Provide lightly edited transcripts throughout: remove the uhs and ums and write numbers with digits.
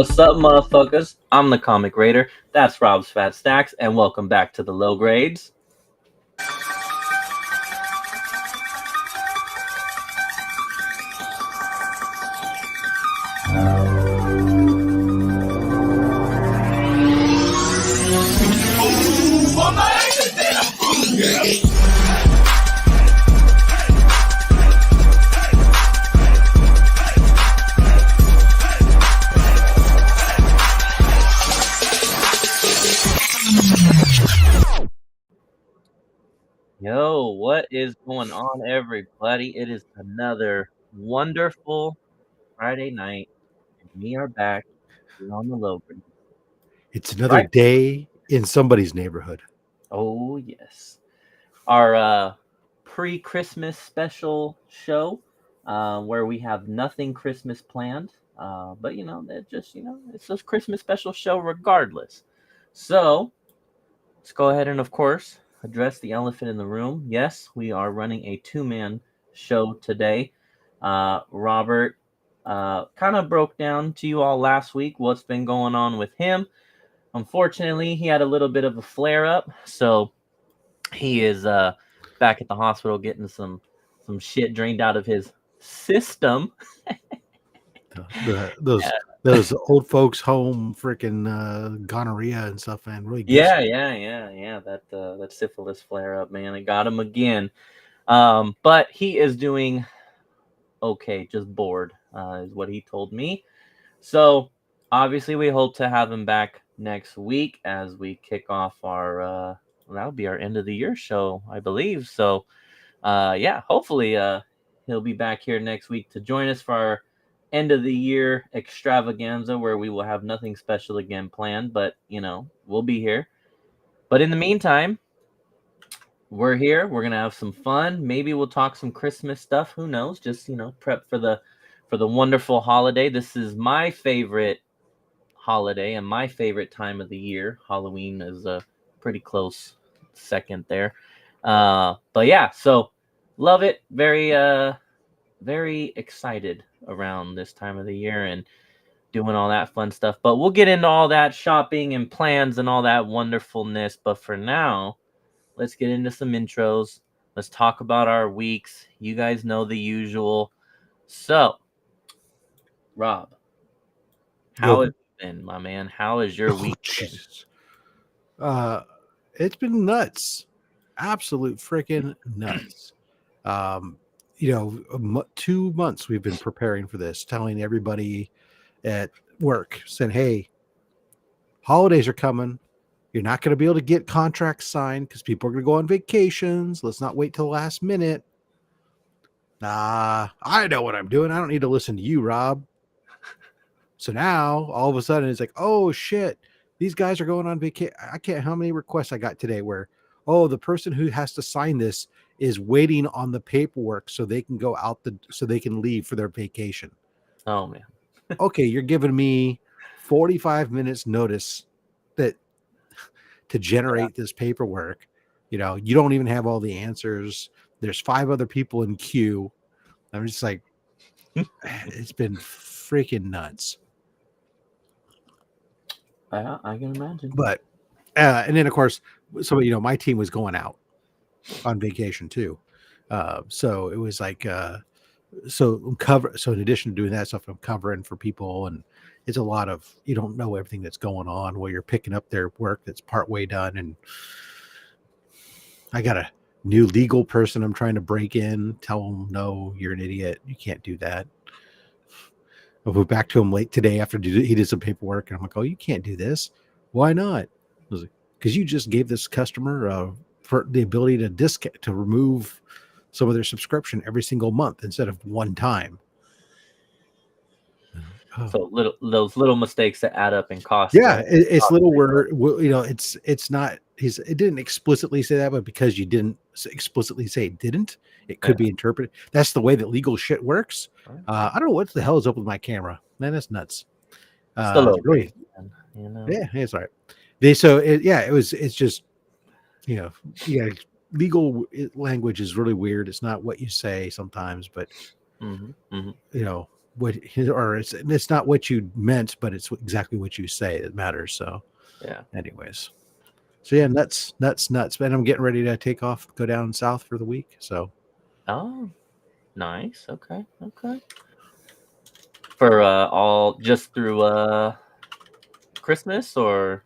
What's up, motherfuckers? I'm the Comic Raider. That's Rob's Fat Stacks, and welcome back to the Low Grades. Yo, what is going on, everybody? It is another wonderful Friday night, and we are back here on the Low Grades. It's another Right. day in somebody's neighborhood. Oh, yes. Our pre-Christmas special show where we have nothing Christmas planned. But, it's a Christmas special show regardless. So, let's go ahead and, of course, address the elephant in the room. Yes, we are running a two-man show today. Robert kind of broke down to you all last week what's been going on with him. Unfortunately, he had a little bit of a flare-up, so he is back at the hospital getting some shit drained out of his system. Those old folks home freaking gonorrhea and stuff, man. Really good. Yeah. That syphilis flare up, man. It got him again. But he is doing okay, just bored, is what he told me. So obviously we hope to have him back next week as we kick off our that'll be our end of the year show, I believe. So hopefully he'll be back here next week to join us for our end of the year extravaganza where we will have nothing special again planned, but we'll be here. But in the meantime, we're here. We're gonna have some fun. Maybe we'll talk some Christmas stuff. Who knows? Just prep for the wonderful holiday. This is my favorite holiday and my favorite time of the year. Halloween is a pretty close second there. But yeah, so love it. Very excited around this time of the year and doing all that fun stuff. But we'll get into all that shopping and plans and all that wonderfulness. But for now, let's get into some intros. Let's talk about our weeks. You guys know the usual. So, Rob, how has it been, my man? How has your week been? It's been nuts. Absolute freaking nuts. 2 months we've been preparing for this, telling everybody at work, saying, hey, holidays are coming. You're not going to be able to get contracts signed because people are going to go on vacations. Let's not wait till the last minute. I know what I'm doing. I don't need to listen to you, Rob. So now, all of a sudden, it's like, oh, shit. These guys are going on vacation. I can't, how many requests I got today where, the person who has to sign this is waiting on the paperwork so they can go out so they can leave for their vacation. Oh, man. Okay, you're giving me 45 minutes notice to generate this paperwork. You don't even have all the answers. There's 5 other people in queue. I'm just like, it's been freaking nuts. I can imagine. But and then of course, so my team was going out on vacation too. So it was like so in addition to doing that stuff, I'm covering for people, and it's a lot of, you don't know everything that's going on while you're picking up their work that's partway done. And I got a new legal person I'm trying to break in, tell them, no, you're an idiot, you can't do that. I went back to him late today after he did some paperwork, and I'm like, oh, you can't do this. Why not? I was like, because you just gave this customer for the ability to remove some of their subscription every single month instead of one time. So those little mistakes that add up and cost. Yeah, it's little word. It's not. It didn't explicitly say that, but because you didn't explicitly say it didn't, it could be interpreted. That's the way that legal shit works. I don't know what the hell is up with my camera. Man, that's nuts. Really, yeah, it's all right. It's just, legal language is really weird. It's not what you say sometimes, but what, or it's not what you meant, but it's exactly what you say that matters. So, Yeah. anyways, so yeah, nuts. And I'm getting ready to take off, go down south for the week. So, Oh, nice. Okay. Okay. For all just through Christmas or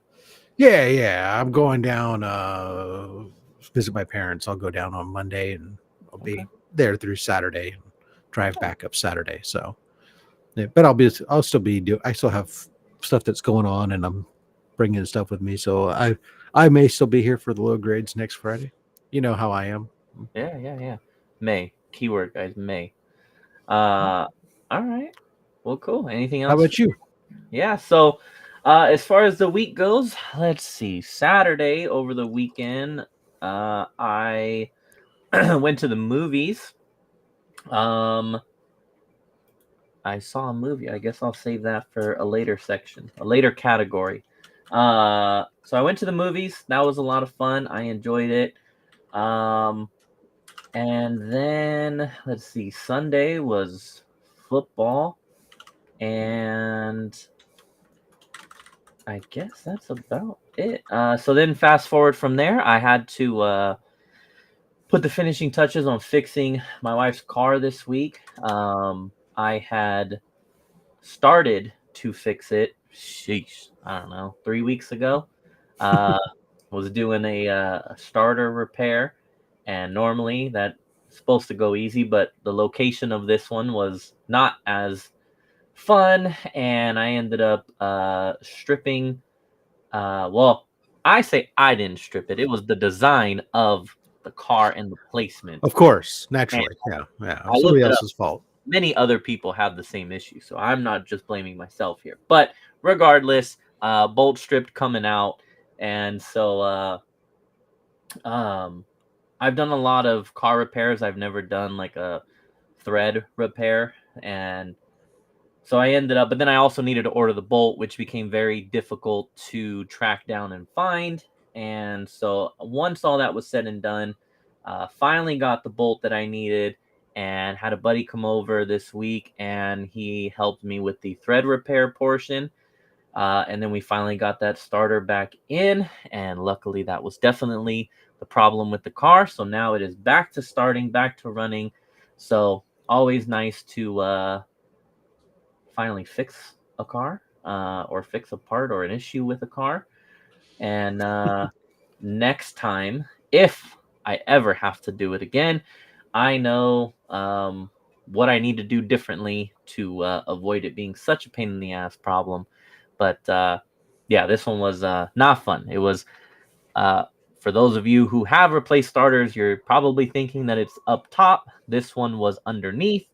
yeah, I'm going down visit my parents. I'll go down on Monday and I'll okay. be there through Saturday and drive Oh, back up Saturday. So, yeah, but I'll still be I still have stuff that's going on, and I'm bringing stuff with me. So I may still be here for the low grades next Friday. You know how I am. yeah. May. Keyword, guys. May. All right. Well, cool. Anything How else? about you? Yeah. So, as far as the week goes, let's see. Saturday over the weekend, I went to the movies. Um, I saw a movie. I guess I'll save that for a later section, a later category. So I went to the movies. That was a lot of fun. I enjoyed it. Um, and then let's see. Sunday was football, and I guess that's about it. So then fast forward from there, I had to put the finishing touches on fixing my wife's car this week. I had started to fix it. Sheesh, I don't know, 3 weeks ago. Uh, was doing a starter repair, and normally that's supposed to go easy, but the location of this one was not as fun, and I ended up stripping. Well, I say I didn't strip it. It was the design of the car and the placement. Of course, And naturally. Yeah. I Somebody looked it up. else's fault. Many other people have the same issue, so I'm not just blaming myself here. But regardless, bolt stripped coming out, and so um, I've done a lot of car repairs. I've never done like a thread repair, and so I ended up. But then I also needed to order the bolt, which became very difficult to track down and find. And so once all that was said and done, finally got the bolt that I needed and had a buddy come over this week and he helped me with the thread repair portion. And then we finally got that starter back in. And luckily, that was definitely the problem with the car. So now it is back to starting, back to running. So always nice to finally fix a car or fix a part or an issue with a car. And next time, if I ever have to do it again, I know what I need to do differently to avoid it being such a pain in the ass problem. But yeah, this one was not fun. It was uh, for those of you who have replaced starters, you're probably thinking that it's up top. This one was underneath,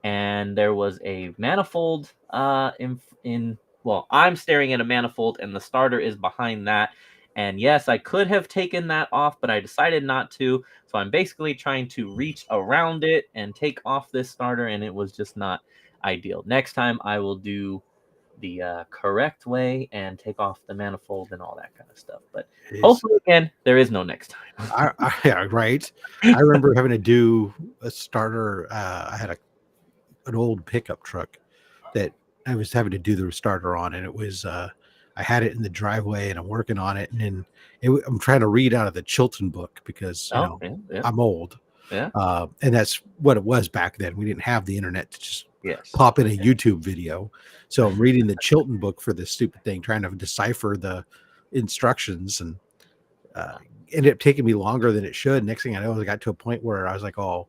and there was a manifold in. Well, I'm staring at a manifold, and the starter is behind that. And yes, I could have taken that off, but I decided not to. So I'm basically trying to reach around it and take off this starter, and it was just not ideal. Next time, I will do the correct way and take off the manifold and all that kind of stuff. But Is hopefully, again, there is no next time. yeah, right. I remember having to do a starter. I had an old pickup truck that I was having to do the starter on, and it was I had it in the driveway, and I'm working on it, and then I'm trying to read out of the Chilton book because Oh, yeah, yeah, I'm old, yeah. and that's what it was back then. We didn't have the internet to just Yes. pop in a YouTube video, so I'm reading the Chilton book for this stupid thing, trying to decipher the instructions, and ended up taking me longer than it should. Next thing I know, I got to a point where I was like, "Oh,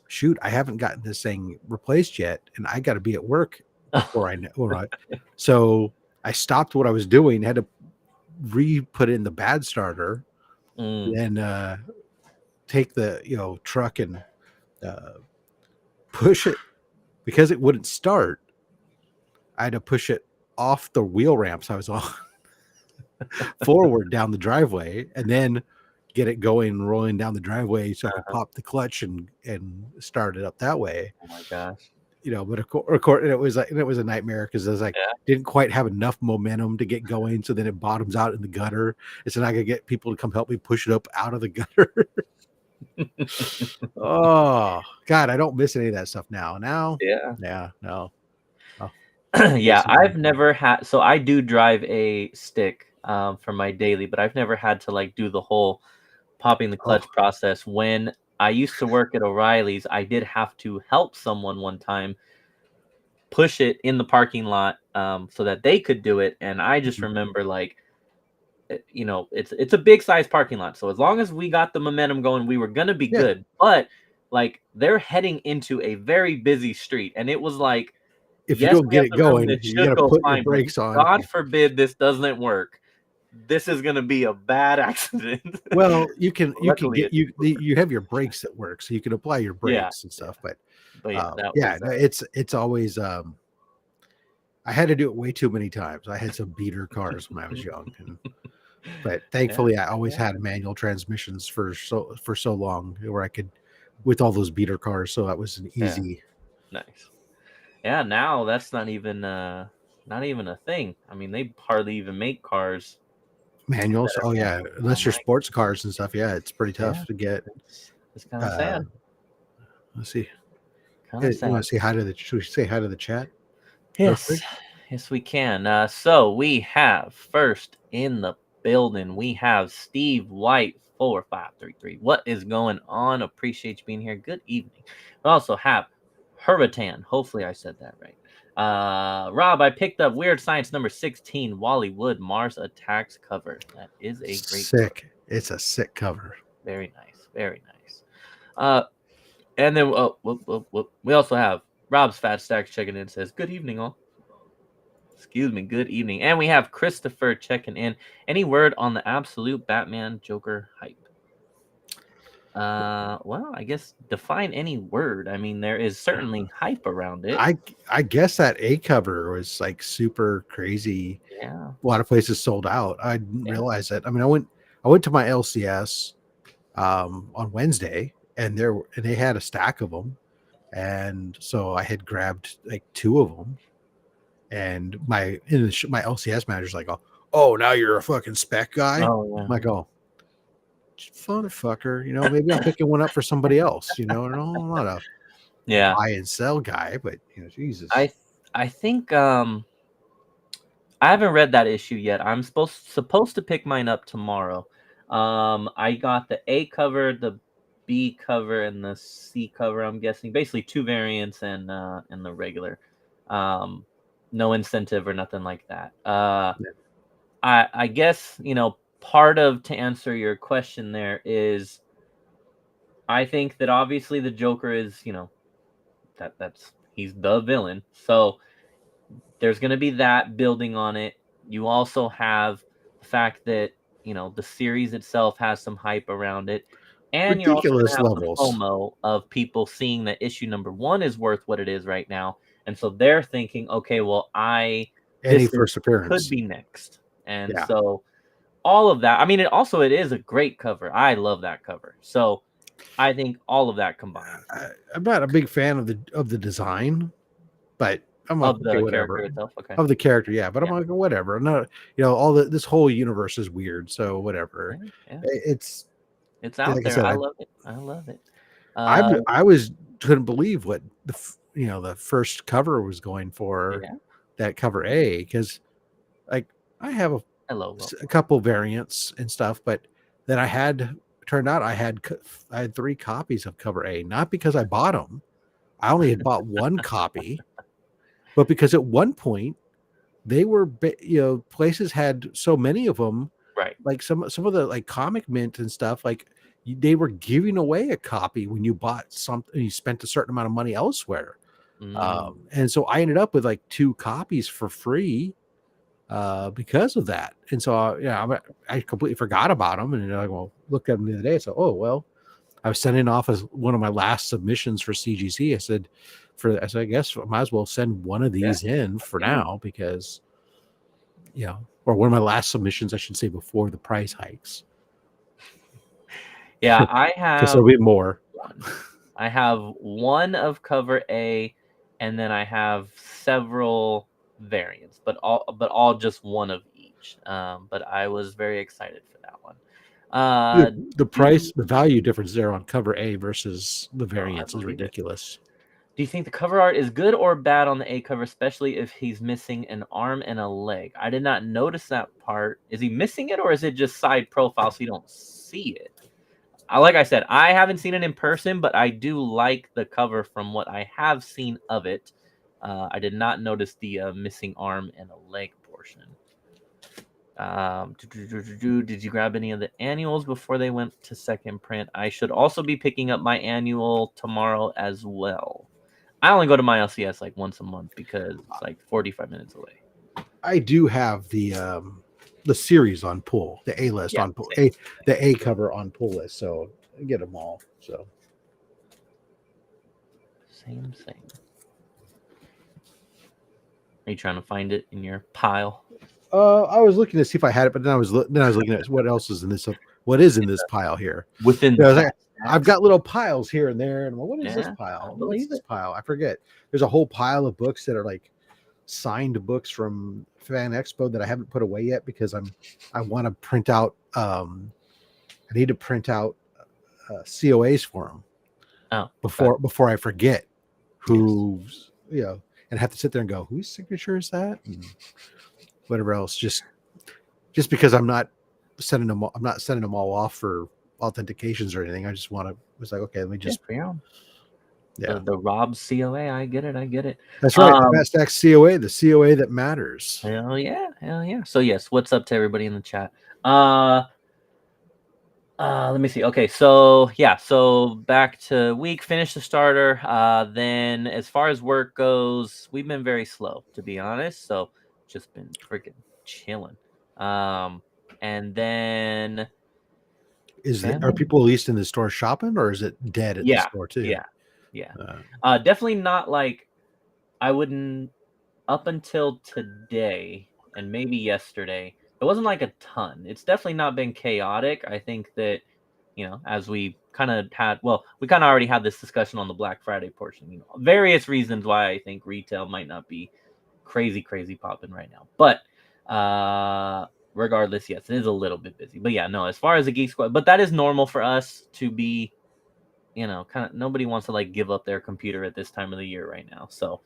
shoot, I haven't gotten this thing replaced yet, and I got to be at work before I know." Right. So I stopped what I was doing, had to re-put in the bad starter, Mm. then take the truck and push it because it wouldn't start. I had to push it off the wheel ramps I was on forward down the driveway, and then get it going and rolling down the driveway so I could pop the clutch and start it up that way. Oh my gosh. But of course, and it was a nightmare because I was like, Yeah. didn't quite have enough momentum to get going. So then it bottoms out in the gutter. And so I could get people to come help me push it up out of the gutter. Oh God, I don't miss any of that stuff now. Yeah. Yeah, no. Yeah, I've never had. So I do drive a stick for my daily, but I've never had to like do the whole popping the Oh, clutch process. When I used to work at O'Reilly's, I did have to help someone one time push it in the parking lot so that they could do it. And I just mhm. remember like, it's a big size parking lot. So as long as we got the momentum going, we were gonna be Yeah. good. But like they're heading into a very busy street, and it was like, If you yes, don't we get have it the room and going, it you should got to go put your fine, but brakes on. God forbid this doesn't work. This is gonna be a bad accident. Well, you can Luckily, get it didn't work. you have your brakes that work, so you can apply your Yeah, brakes and yeah. stuff. But But yeah, that yeah, was no, it's always I had to do it way too many times. I had some beater cars when I was young, but yeah, thankfully I always yeah, had manual transmissions for so long where I could with all those beater cars, so that was an yeah. easy Nice. Yeah, now that's not even a thing. I mean, they hardly even make cars that manuals. are Oh yeah, manual now. unless you're My sports cars and stuff. Yeah, it's pretty Yeah, tough to get. it's kind of Uh, sad. let's see. Kind of You sad. want to say hi to the? Should we say hi to the chat real Yes, quick? yes, we can. So we have first in the building. We have Steve White 4533. What is going on? Appreciate you being here. Good evening. We also have Herbitan. Hopefully, I said that right. Rob, I picked up Weird Science number 16, Wally Wood Mars Attacks cover. That is a great cover. Sick. It's a sick cover. Very nice. Very nice. Uh, and then we also have Rob's Fat Stacks checking in. Says, "Good evening, all." Excuse me. Good evening. And we have Christopher checking in. Any word on the absolute Batman Joker hype? Well, I guess define any word. I mean, there is certainly hype around it. I guess that A cover was like super crazy. Yeah. A lot of places sold out. I didn't Yeah. realize that. I mean, I went to my LCS on Wednesday, and they had a stack of them, and so I had grabbed like two of them, and my LCS manager's like, oh, now you're a fucking spec guy. I'm Oh, yeah. like, oh, motherfucker, maybe I'm picking one up for somebody else. And I'm not a Yeah. buy and sell guy, but Jesus. I think I haven't read that issue yet. I'm supposed to pick mine up tomorrow. I got the A cover, the B cover, and the C cover. I'm guessing basically two variants and the regular. No incentive or nothing like that. I guess part of to answer your question there is I think that obviously the Joker is that's he's the villain. So there's going to be that building on it. You also have the fact that the series itself has some hype around it, and you're also going Ridiculous to have the levels. FOMO of people seeing that issue number one is worth what it is right now, and so they're thinking, okay, well, Any this first could appearance. be next, and Yeah. so all of that. I mean, it is a great cover. I love that cover. So I think all of that combined I'm not a big fan of the design, but I'm like, of okay, the character whatever. itself. Okay, Of the character, yeah. But I'm yeah, like, whatever. I'm not, this whole universe is weird. So whatever. yeah, yeah. It's It's out like I there. said, I love it. I love it. I Uh, I was couldn't believe what the first cover was going for yeah. that cover A, because like I have Hello. Well, a couple variants and stuff, but then turned out I had three copies of cover A, not because I bought them. I only had bought one copy, but because at one point they were, places had so many of them, right. like some of the like Comic Mint and stuff, like they were giving away a copy when you bought something, you spent a certain amount of money elsewhere. Mm, And so I ended up with like two copies for free because of that. And so, I completely forgot about them. And I looked at them the other day. So, oh, well, I was sending off as one of my last submissions for CGC. I said, I guess I might as well send one of yeah. these in for Yeah. now because, or one of my last submissions, I should say, before the price hikes. Yeah. I Because have there'll be more. one. I have one of cover A, and then I have several variants, but all just one of each. But I was very excited for that one. The Do value difference there on cover A versus the oh, I variants is believe it. ridiculous. Do you think the cover art is good or bad on the A cover, especially if he's missing an arm and a leg? I did not notice that part. Is he missing it, or is it just side profile so you don't see it? Like I said, I haven't seen it in person, but I do like the cover from what I have seen of it. I did not notice the missing arm and a leg portion. Did you grab any of the annuals before they went to second print? I should also be picking up my annual tomorrow as well. I only go to my LCS like once a month because it's like 45 minutes away. I do have the series on pull, the A list on pull, the A cover on pull list, so I get them all. So same. Are you trying to find it in your pile? I was looking to see if I had it, but then I was looking at what else is in this. What is in this pile here? Within I've got little piles here and there, and what is this pile? What's this pile? I forget. There's a whole pile of books that are like signed books from Fan Expo that I haven't put away yet because I want to print out. I need to print out COAs for them. Before I forget who's and have to sit there and go, whose signature is that? And whatever else, just because I'm not sending them all off for authentications or anything. I just want to. It's like, okay, let me just. The Rob's COA. I get it. That's right. Faststack COA, the COA that matters. Hell yeah. So yes, what's up to everybody in the chat? Let me see. Okay, so back to week, finish the starter. Then as far as work goes, we've been very slow, to be honest. So just been freaking chilling. And then are people at least in the store shopping, or is it dead at the store too? Yeah. Definitely not like I wouldn't up until today and maybe yesterday. It wasn't like a ton. It's definitely not been chaotic. I think that, as we kind of already had this discussion on the Black Friday portion, various reasons why I think retail might not be crazy popping right now. But regardless, yes, it is a little bit busy. But yeah, no, as far as the Geek Squad, but that is normal for us to be, kind of nobody wants to like give up their computer at this time of the year right now. So,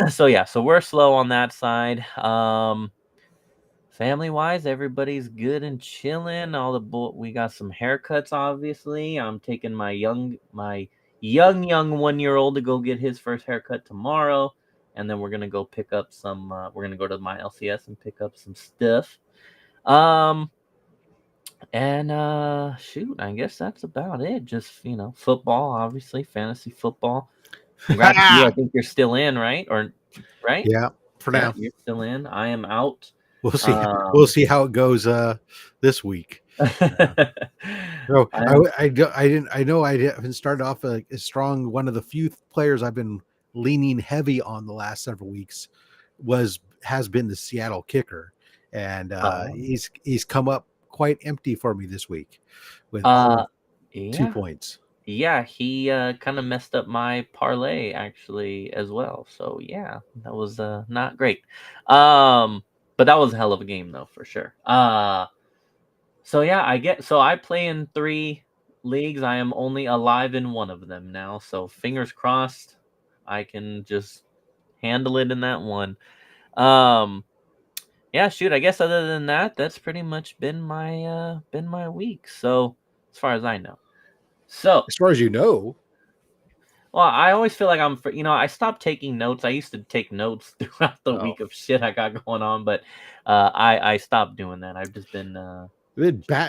so we're slow on that side. Family wise, everybody's good and chilling. We got some haircuts. Obviously, I'm taking my young 1-year-old to go get his first haircut tomorrow, and then we're gonna go pick up some. We're gonna go to my LCS and pick up some stuff. And shoot, I guess that's about it. Just football, obviously, fantasy football. Congrats to you. I think you're still in, right? Right? Yeah, for now you're still in. I am out. We'll see. We'll see how it goes this week. No, I haven't started off a strong. One of the few players I've been leaning heavy on the last several weeks has been the Seattle kicker, and he's come up quite empty for me this week with 2 points. Yeah, he kind of messed up my parlay actually as well. So yeah, that was not great. But that was a hell of a game though, for sure. So yeah, I play in 3 leagues. I am only alive in one of them now. So fingers crossed I can just handle it in that one. Yeah, shoot, I guess other than that, that's pretty much been my week. So as far as I know. So as far as you know. Well, I always feel like I stopped taking notes. I used to take notes throughout the week of shit I got going on, but I stopped doing that. I've just been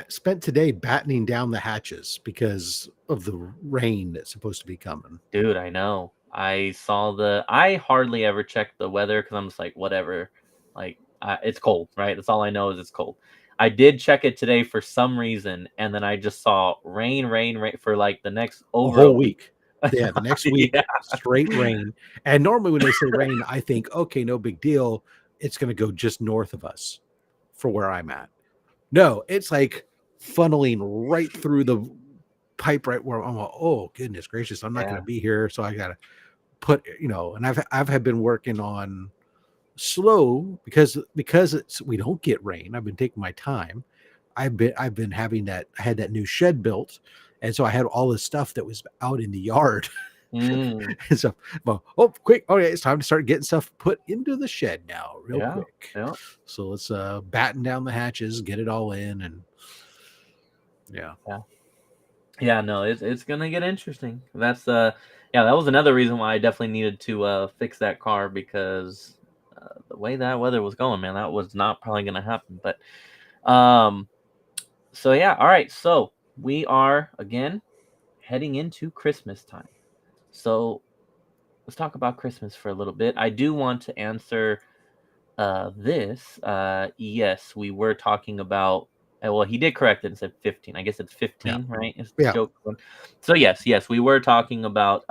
spent today battening down the hatches because of the rain that's supposed to be coming. Dude, I know. I hardly ever check the weather because I'm just like, whatever. Like, it's cold, right? That's all I know is it's cold. I did check it today for some reason, and then I just saw rain for like the next whole week. Yeah, the next week, straight rain. And normally when they say rain, I think, okay, no big deal. It's going to go just north of us for where I'm at. No, it's like funneling right through the pipe right where I'm like, oh, goodness gracious, I'm not going to be here. So I got to put, and I've been working on slow because we don't get rain. I've been taking my time. I've been having I had that new shed built, and so I had all this stuff that was out in the yard Mm, And so, well, oh, quick. Okay, it's time to start getting stuff put into the shed now, real yeah, quick. yeah, So let's batten down the hatches, get it all in, and yeah. yeah. Yeah, no, it's gonna get interesting. That's yeah, that was another reason why I definitely needed to fix that car because the way that weather was going, man, that was not probably gonna happen. But um, so yeah, all right. So we are again heading into Christmas time. So let's talk about Christmas for a little bit. I do want to answer this. Yes, we were talking about. Well, he did correct it and said 15. I guess it's Yeah. 15, right? It's the Yeah. joke one. So yes, we were talking about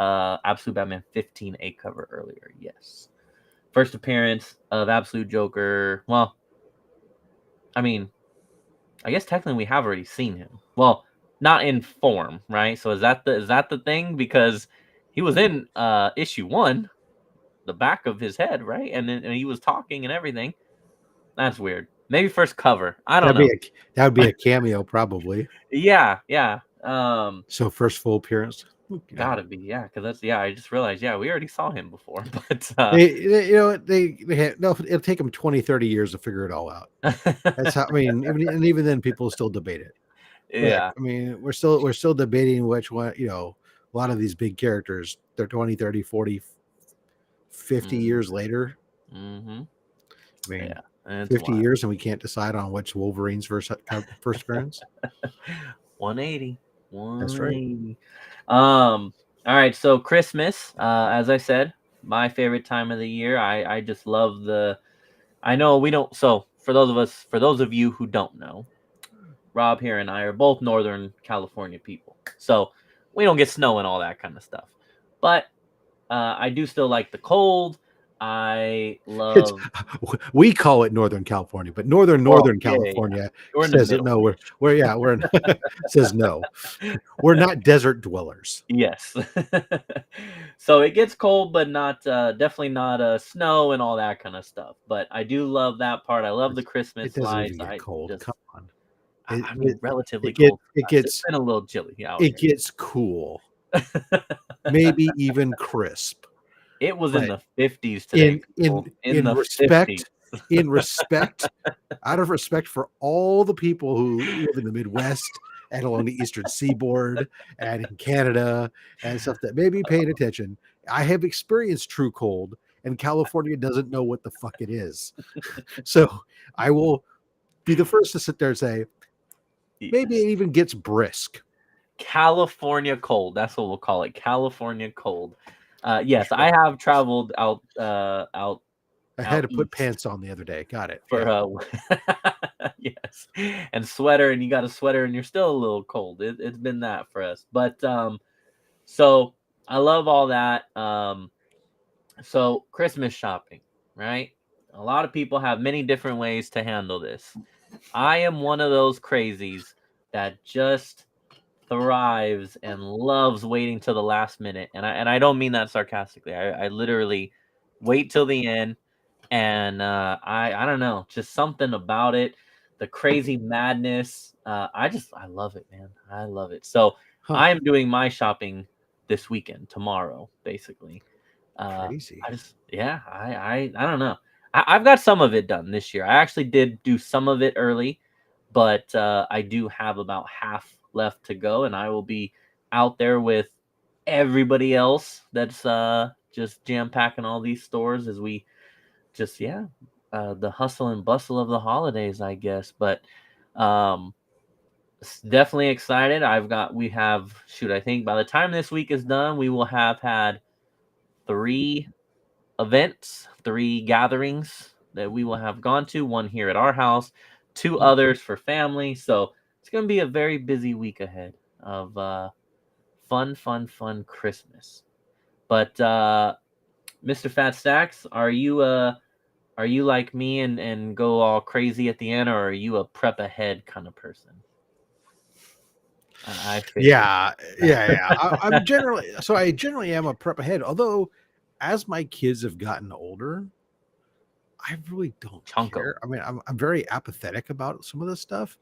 Absolute Batman 15A cover earlier. Yes, first appearance of Absolute Joker. Well, I mean, I guess technically we have already seen him. Well, not in form, right? So is that the thing? Because he was in issue 1, the back of his head, right? And he was talking and everything. That's weird. Maybe first cover. I don't That'd know. be that would be a cameo, probably. Yeah, yeah. So first full appearance. Yeah. Gotta be, yeah, because that's I just realized, yeah, we already saw him before, but You know what, they had, no, it'll take them 20, 30 years to figure it all out. That's how, I mean, even then people still debate it. Look, yeah. I mean, we're still debating which one, a lot of these big characters, they're 20, 30, 40, 50 Mm, years later. mm-hmm. I mean, Yeah, it's 50 wild. years and we can't decide on which Wolverine's first appearance. 180, That's right. 180. All right, so Christmas, as I said, my favorite time of the year. I just love the. I know we don't. So for those of you who don't know, Rob here and I are both Northern California people. So we don't get snow and all that kind of stuff. But I do still like the cold. I It's love. we call it Northern California, but Northern Well, Northern yeah, yeah, yeah. California We're in the says that middle. no, we're yeah, we're in, says no. We're not desert dwellers. Yes. So it gets cold, but not definitely not snow and all that kind of stuff. But I do love that part. I love the It Christmas doesn't lights. even get I cold. just, Come on. I mean, relatively It get cold it for us. It's gets been a little chilly out it here. gets cool, maybe even crisp. It was in But the 50s today, in people. In in the 50s. in respect, out of respect for all the people who live in the Midwest and along the Eastern Seaboard and in Canada and stuff that may be paying attention, I have experienced true cold, and California doesn't know what the fuck it is. So I will be the first to sit there and say, maybe Yes. it even gets brisk. California cold. That's what we'll call it. California cold. Yes, Sure. I have traveled I had out to put east pants on the other day. Got it. for Yeah. yes, and sweater, and you got a sweater, and you're still a little cold. It's been that for us, but so I love all that. So Christmas shopping, right? A lot of people have many different ways to handle this. I am one of those crazies that just thrives and loves waiting till the last minute, and I don't mean that sarcastically. I literally wait till the end, and I don't know, just something about it, the crazy madness. I love it, man. I love it. So Huh. I'm doing my shopping this weekend, tomorrow, basically. Crazy. I just yeah, I don't know. I've got some of it done this year. I actually did do some of it early, but I do have about half left to go, and I will be out there with everybody else that's just jam packing all these stores as we just the hustle and bustle of the holidays, I guess. But um, definitely excited. We have shoot. I think by the time this week is done, we will have had 3 events, 3 gatherings that we will have gone to. One here at our house, 2 others for family. So it's going to be a very busy week ahead of fun Christmas. But Mr. Fat Stacks, are you like me and go all crazy at the end, or are you a prep ahead kind of person? I figured. Yeah, yeah. I'm generally, so I generally am a prep ahead. Although, as my kids have gotten older, I really don't Chunko. care. I mean, I'm very apathetic about some of this stuff.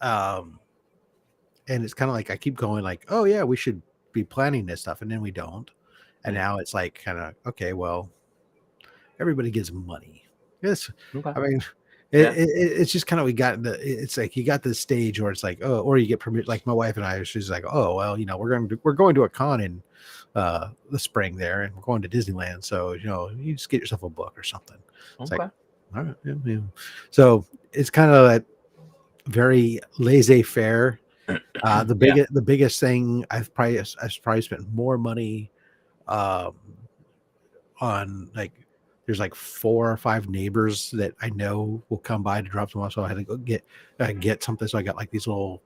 Um, and it's kind of like I keep going, like, oh yeah, we should. be planning this stuff, and then we don't. And Yeah. now it's like kind of okay, well, everybody gives money. Yes, Okay. I mean, Yeah. it's just kind of we got the. It's like you got this stage where it's like, oh, or you get permit. Like my wife and I, she's like, oh, well, we're going to a con in the spring there, and we're going to Disneyland, so you just get yourself a book or something. It's like, Okay. all right, yeah, yeah. So it's kind of that very laissez-faire. Yeah. The biggest thing I've probably spent more money um, on, like, there's like 4 or 5 neighbors that I know will come by to drop them off. So I had to go get something. So I got like these little,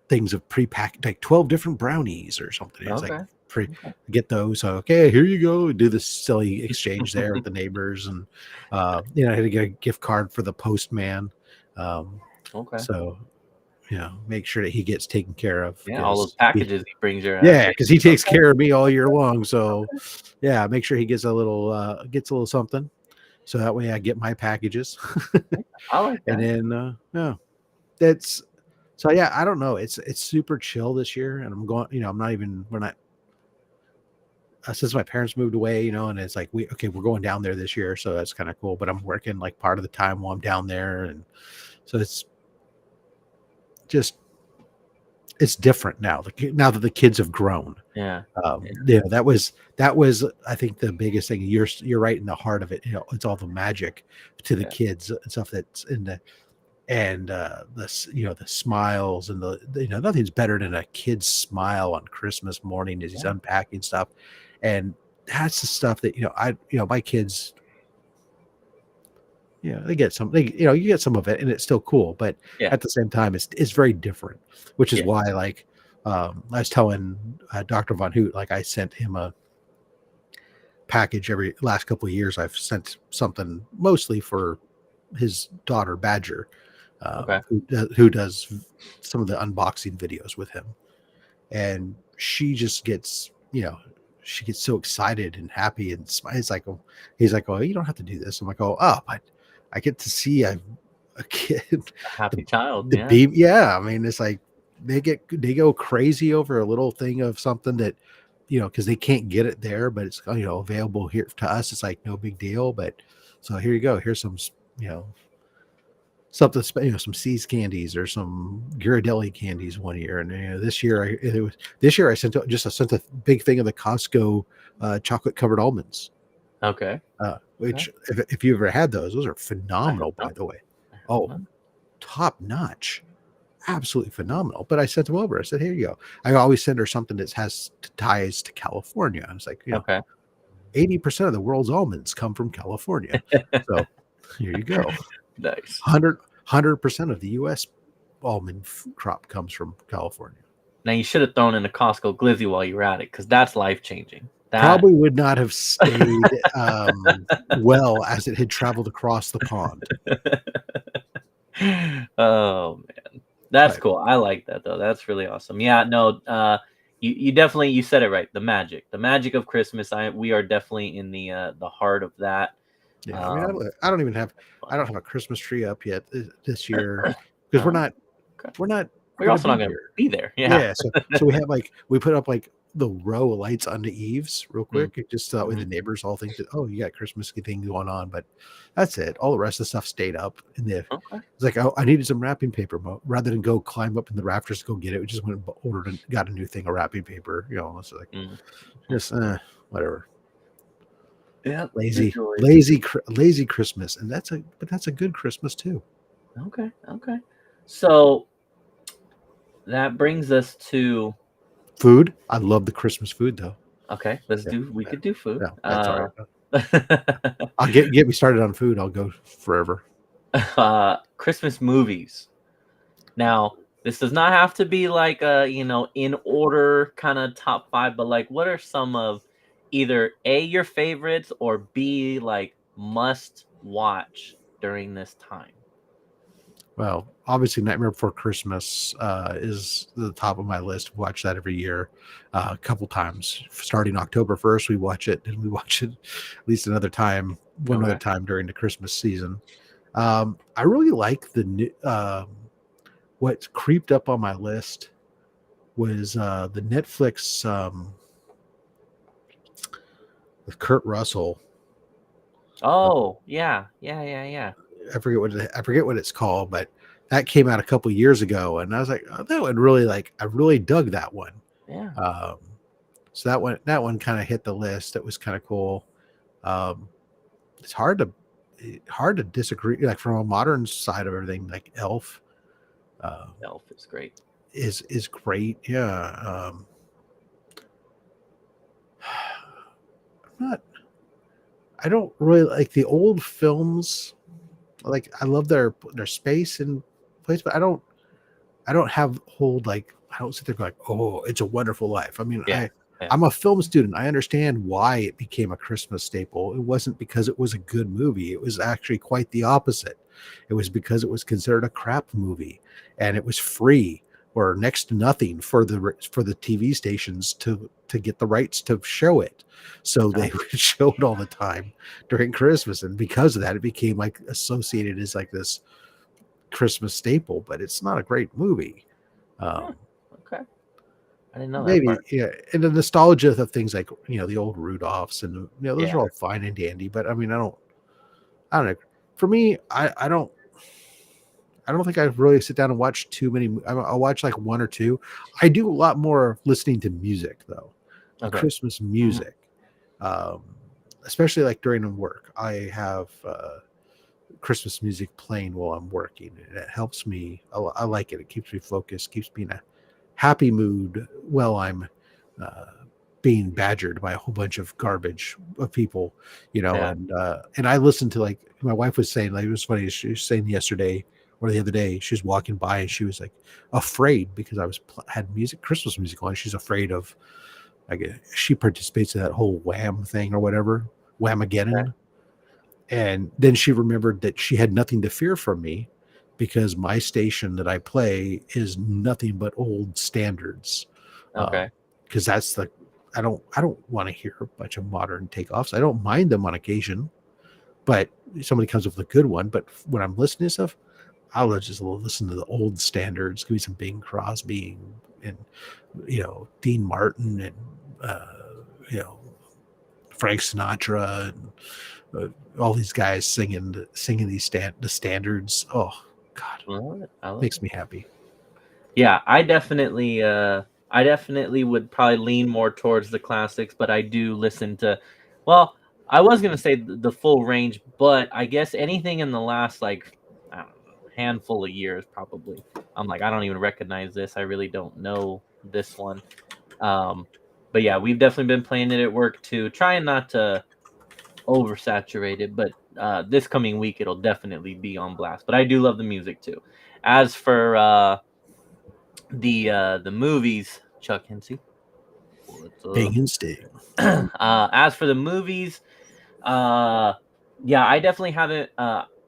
things of pre-packed, like 12 different brownies or something. It's like Okay. Okay. get those. So, okay, here you go. Do this silly exchange there with the neighbors. And, I had to get a gift card for the postman. Um, Okay. so, make sure that he gets taken care of Yeah. All those because packages he brings your yeah, way. because he takes Okay. care of me all year long. So, yeah, make sure he gets a little something, so that way I get my packages. I like And that. then, yeah, that's so yeah. I don't know. It's super chill this year, and I'm going. I'm not even. We're not since my parents moved away. And it's like we're going down there this year, so that's kind of cool. But I'm working like part of the time while I'm down there, and so it's just it's different now. Now that the kids have grown. Yeah. That was I think the biggest thing. You're right in the heart of it. It's all the magic to the Yeah. kids and stuff that's in the and the smiles and nothing's better than a kid's smile on Christmas morning as he's Yeah. unpacking stuff, and that's the stuff that my kids. They get some. You get some of it, and it's still cool. But Yeah. at the same time, it's very different, which is Yeah. why, like, I was telling Dr. Von Hoot, like, I sent him a package every last couple of years. I've sent something mostly for his daughter Badger, Okay. who does some of the unboxing videos with him, and she just gets she gets so excited and happy and it's like, oh, he's like, oh, you don't have to do this. I'm like, oh, but I get to see a kid, A happy the, child. the Yeah. beam. Yeah, I mean, it's like they go crazy over a little thing of something that because they can't get it there, but it's available here to us. It's like no big deal. But so here you go. Here's some you know something some Seas candies or some Ghirardelli candies one year, and this year I sent a big thing of the Costco chocolate covered almonds. Okay. Okay. Which if you ever had those are I have phenomenal, by not. the way. I have Oh, not. top notch, absolutely phenomenal. But I sent them over. I said, here you go. I always send her something that has ties to California. I was like, Okay. 80% of the world's almonds come from California. So here you go. Nice. 100% of the U.S. almond crop comes from California. Now you should have thrown in a Costco glizzy while you were at it, because that's life changing. That Probably would not have stayed well as it had traveled across the pond. Oh man, that's But cool. I like that though. That's really awesome. Yeah, no, you definitely you said it right. The magic of Christmas. We are definitely in the heart of that. yeah, I mean, Um, I don't have a Christmas tree up yet this year because okay. we're not We're going to also not be going to here. be there. Yeah. Yeah, so we put up like the row of lights on the eaves real Mm, quick, just so that way the mhm. neighbors all think that, oh, you got Christmas thing going on, but that's it. All the rest of the stuff stayed up, and Okay. it's like, oh, I needed some wrapping paper rather than go climb up in the rafters to go get it. We just went and ordered and got a new thing of wrapping paper. It's like Mm. just whatever. Yeah. The Lazy, joys. lazy Christmas, and that's a good Christmas too. Okay. Okay. So that brings us to Food, I love the Christmas food though. okay. Yeah, We yeah, could do food. yeah, that's all right. Uh, I'll get me started on food. I'll go forever. Christmas movies. Now, this does not have to be like a, in order kind of top 5, but like what are some of either A, your favorites, or B, like must watch during this time? Well, obviously, Nightmare Before Christmas is the top of my list. Watch that every year, a couple times. Starting October 1st, we watch it, and we watch it at least one other Okay. time during the Christmas season. I really like the new. What's creeped up on my list was the Netflix with Kurt Russell. Oh, yeah, yeah, yeah, yeah. I forget what it's called, but that came out a couple years ago, and I was like, oh, that one really I really dug that one. Yeah. Um, so that one kind of hit the list. It was kind of cool. Um, it's hard to disagree. Like from a modern side of everything, like Elf Elf is great. is great. Yeah. I'm not. I don't really like the old films. Like I love their space and place, but I don't have hold like I don't sit there going, oh, it's a wonderful life. I mean, Yeah, yeah, I'm a film student. I understand why it became a Christmas staple. It wasn't because it was a good movie. It was actually quite the opposite. It was because it was considered a crap movie and it was free or next to nothing for the TV stations to get the rights to show it. So they would show it all the time during Christmas, and because of that, it became like associated as like this Christmas staple. But it's not a great movie. okay. I didn't know that Maybe, part. yeah, and the nostalgia of things like the old Rudolphs and those Yeah. are all fine and dandy. But I mean, I don't know. For me, I don't think I really sit down and watch too many. I'll watch like one or two. I do a lot more listening to music though, the Okay. Christmas music, um, especially like during work. I have Christmas music playing while I'm working, and it helps me. I like it. It keeps me focused, keeps me in a happy mood while I'm uh, being badgered by a whole bunch of garbage of people, Yeah. and I listen to like my wife was saying, like it was funny. She was saying yesterday or the other day, she was walking by and she was like afraid because I was had Christmas music on. She's afraid of, I guess she participates in that whole Wham thing or whatever, Okay. Whamageddon. And then she remembered that she had nothing to fear from me because my station that I play is nothing but old standards. Okay. Because that's I don't want to hear a bunch of modern takeoffs. I don't mind them on occasion, but somebody comes up with a good one. But when I'm listening to stuff, I'll just listen to the old standards. Give me some Bing Crosby and Dean Martin and you know Frank Sinatra and all these guys singing the standards. Oh God, I love it. I love makes it. me happy. Yeah, I definitely would probably lean more towards the classics, but I do listen to, well, I was gonna say the full range, but I guess anything in the last like I don't know, handful of years probably. I'm like I don't even recognize this. I really don't know this one. Um, but yeah, we've definitely been playing it at work too, trying not to oversaturate it, but this coming week it'll definitely be on blast. But I do love the music too. As for the movies, Chuck Hensey. What's up? Bing and Sting. As for the movies, uh, yeah, I definitely haven't.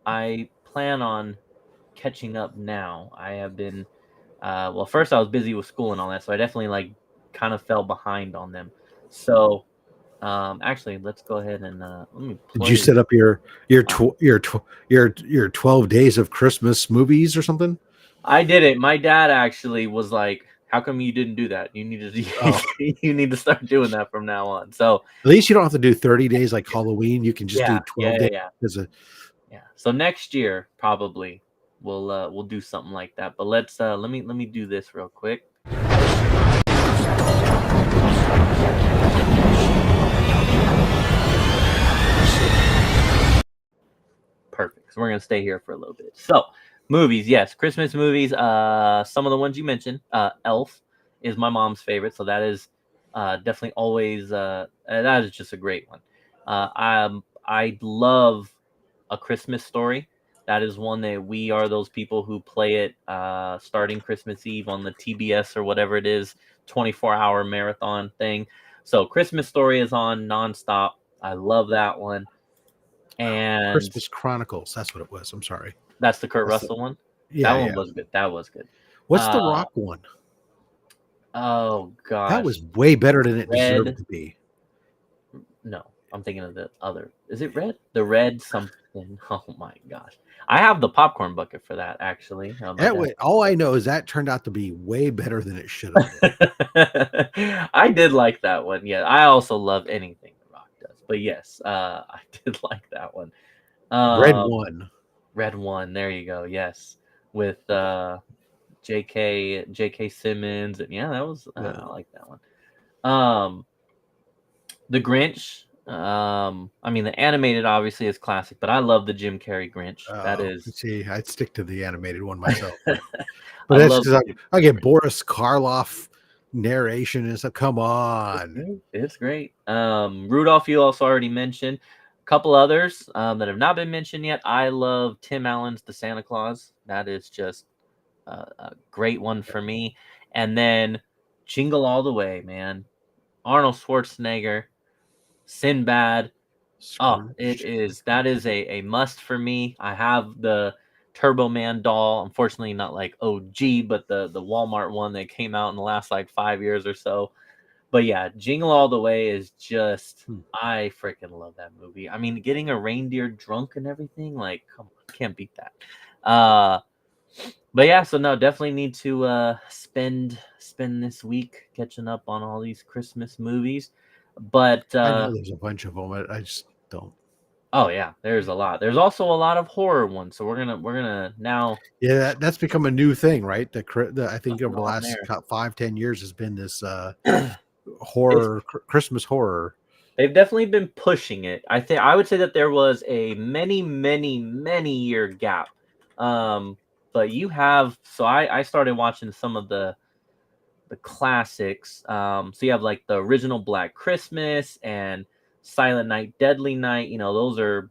I plan on catching up now. I have been. Well, first I was busy with school and all that, so I definitely like kind of fell behind on them. So, actually, let's go ahead and let me Did you play. set up Uh, your 12 days of Christmas movies or something? I did it. My dad actually was like, "How come you didn't do that? You need to Oh, you need to start doing that from now on." So, at least you don't have to do 30 days like Halloween. You can just yeah, do yeah, 12 yeah, days yeah. because of Yeah. So next year probably we'll do something like that. But let's let me do this real quick. Perfect. So we're gonna stay here for a little bit. So movies, yes, Christmas movies. Some of the ones you mentioned. Elf is my mom's favorite, so that is definitely always that is just a great one. I love A Christmas Story. That is one that we are those people who play it starting Christmas Eve on the TBS or whatever it is, 24-hour marathon thing. So Christmas Story is on nonstop. I love that one. And Christmas Chronicles. That's what it was. I'm sorry. that's the Kurt That's the, Russell one. That yeah, one yeah. was good. That was good. What's the Uh Rock one? oh That gosh. was way better than it deserved Red. to be. No, I'm thinking of the other. Is it red? The red something. Oh my gosh. I have the popcorn bucket for that actually. My dad. All I know is that turned out to be way better than it should have been. I did like that one. Yeah, I also love anything The Rock does. But yes, I did like that one. Red Um, one. Red One. There you go. Yes, with J.K. Simmons, and yeah, that was Yeah. I like that one. Um, The Grinch. I mean, the animated obviously is classic, but I love the Jim Carrey Grinch. That is, See, I'd stick to the animated one myself. I But that's love because the Jim I Carrey get Grinch. Boris Karloff narration and stuff. Come on. It's great. Rudolph, you also already mentioned. A couple others that have not been mentioned yet. I love Tim Allen's The Santa Claus. That is just a great one for me. And then Jingle All the Way, man. Arnold Schwarzenegger, Sinbad. Oh, it Scrooge. is. That is a must for me. I have the Turbo Man doll. Unfortunately, not like OG, but the Walmart one that came out in the last like 5 years or so. But yeah, Jingle All the Way is just Hmm. I freaking love that movie. I mean, getting a reindeer drunk and everything, like, come on, can't beat that. But yeah, so no, definitely need to spend this week catching up on all these Christmas movies. But I know there's a bunch of them. I just don't. oh yeah, there's a lot. There's also a lot of horror ones. So we're gonna now Yeah, that's become a new thing, right? I think over the on last there. 5-10 years has been this It's horror, Christmas horror. They've definitely been pushing it. I would say that there was a many year gap. But you have so I started watching some of the classics. So you have like the original Black Christmas and Silent Night, Deadly Night. You know, those are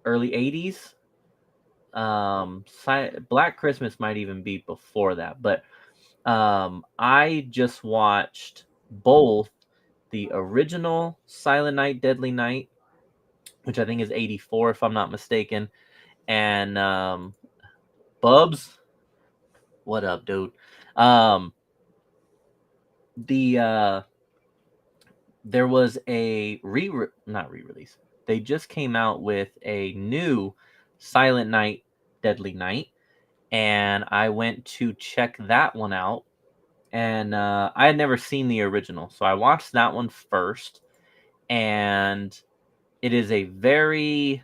early 80s. Black Christmas might even be before that, but I just watched both the original Silent Night, Deadly Night, which I think is 84 if I'm not mistaken, and Bubs, what up, dude? Um, the There was a not re-release. They just came out with a new Silent Night, Deadly Night, and I went to check that one out. And I had never seen the original, so I watched that one first. And it is a very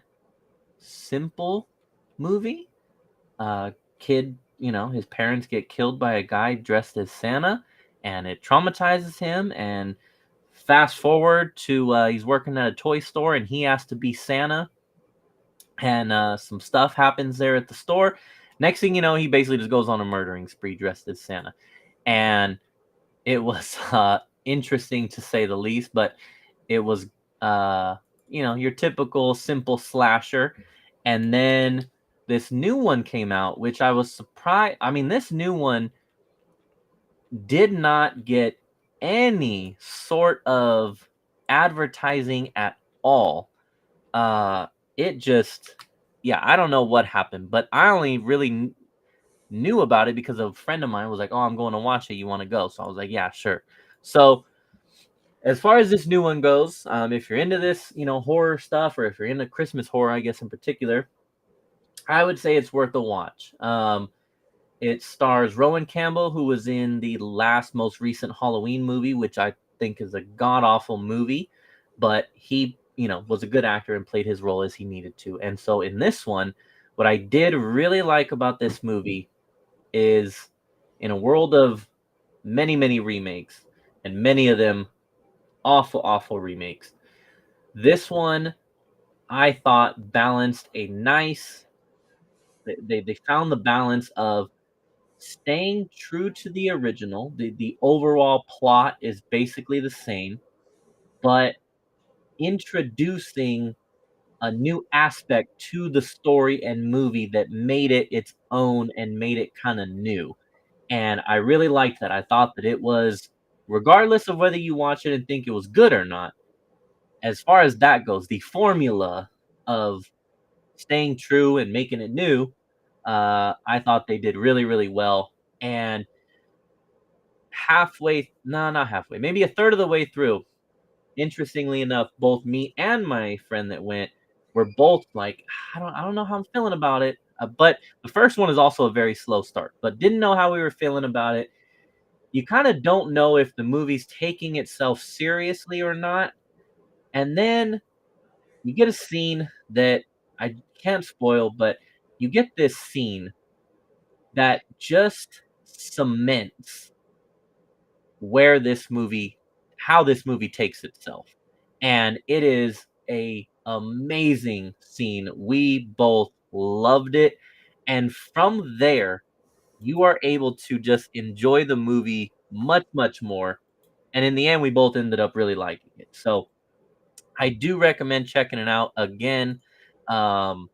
simple movie. Kid, his parents get killed by a guy dressed as Santa, and it traumatizes him. And fast forward to he's working at a toy store, and he has to be Santa. And some stuff happens there at the store. Next thing you know, he basically just goes on a murdering spree dressed as Santa. And it was interesting to say the least, but it was your typical simple slasher. And then this new one came out, which I was surprised. I mean, this new one did not get any sort of advertising at all. It just, yeah, I don't know what happened, but I only really knew about it because a friend of mine was like, "Oh, I'm going to watch it. You want to go?" So I was like, "Yeah, sure." So as far as this new one goes, if you're into this, horror stuff, or if you're into Christmas horror, I guess in particular, I would say it's worth a watch. It stars Rowan Campbell, who was in the most recent Halloween movie, which I think is a god awful movie, but he, was a good actor and played his role as he needed to. And so in this one, what I did really like about this movie is in a world of many remakes, and many of them awful remakes. This one I thought balanced a nice. They found the balance of staying true to the original. The overall plot is basically the same, but introducing a new aspect to the story and movie that made it its own and made it kind of new. And I really liked that. I thought that it was, regardless of whether you watch it and think it was good or not, as far as that goes, the formula of staying true and making it new, I thought they did really well. And halfway, no, not halfway, maybe a third of the way through, interestingly enough, both me and my friend that went were both like, I don't know how I'm feeling about it. But the first one is also a very slow start, but didn't know how we were feeling about it. You kind of don't know if the movie's taking itself seriously or not. And then you get a scene that I can't spoil, but you get this scene that just cements where this movie how this movie takes itself. And it is a amazing scene. We both loved it. And from there, you are able to just enjoy the movie much, much more. And in the end, we both ended up really liking it. So I do recommend checking it out. Again, um,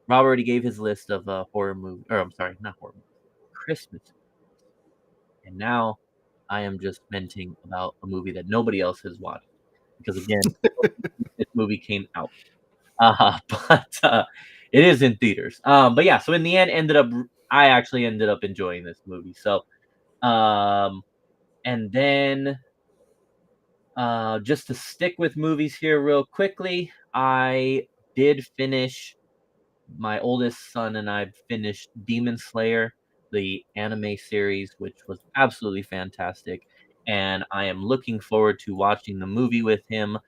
Rob already gave his list of horror movie, or I'm sorry, not horror movie, Christmas. And now I am just venting about a movie that nobody else has watched because again, this movie came out. But it is in theaters. But yeah, so in the end, I actually ended up enjoying this movie. So, um, and then just to stick with movies here real quickly, I did finish. My oldest son and I finished Demon Slayer, the anime series, which was absolutely fantastic. And I am looking forward to watching the movie with him.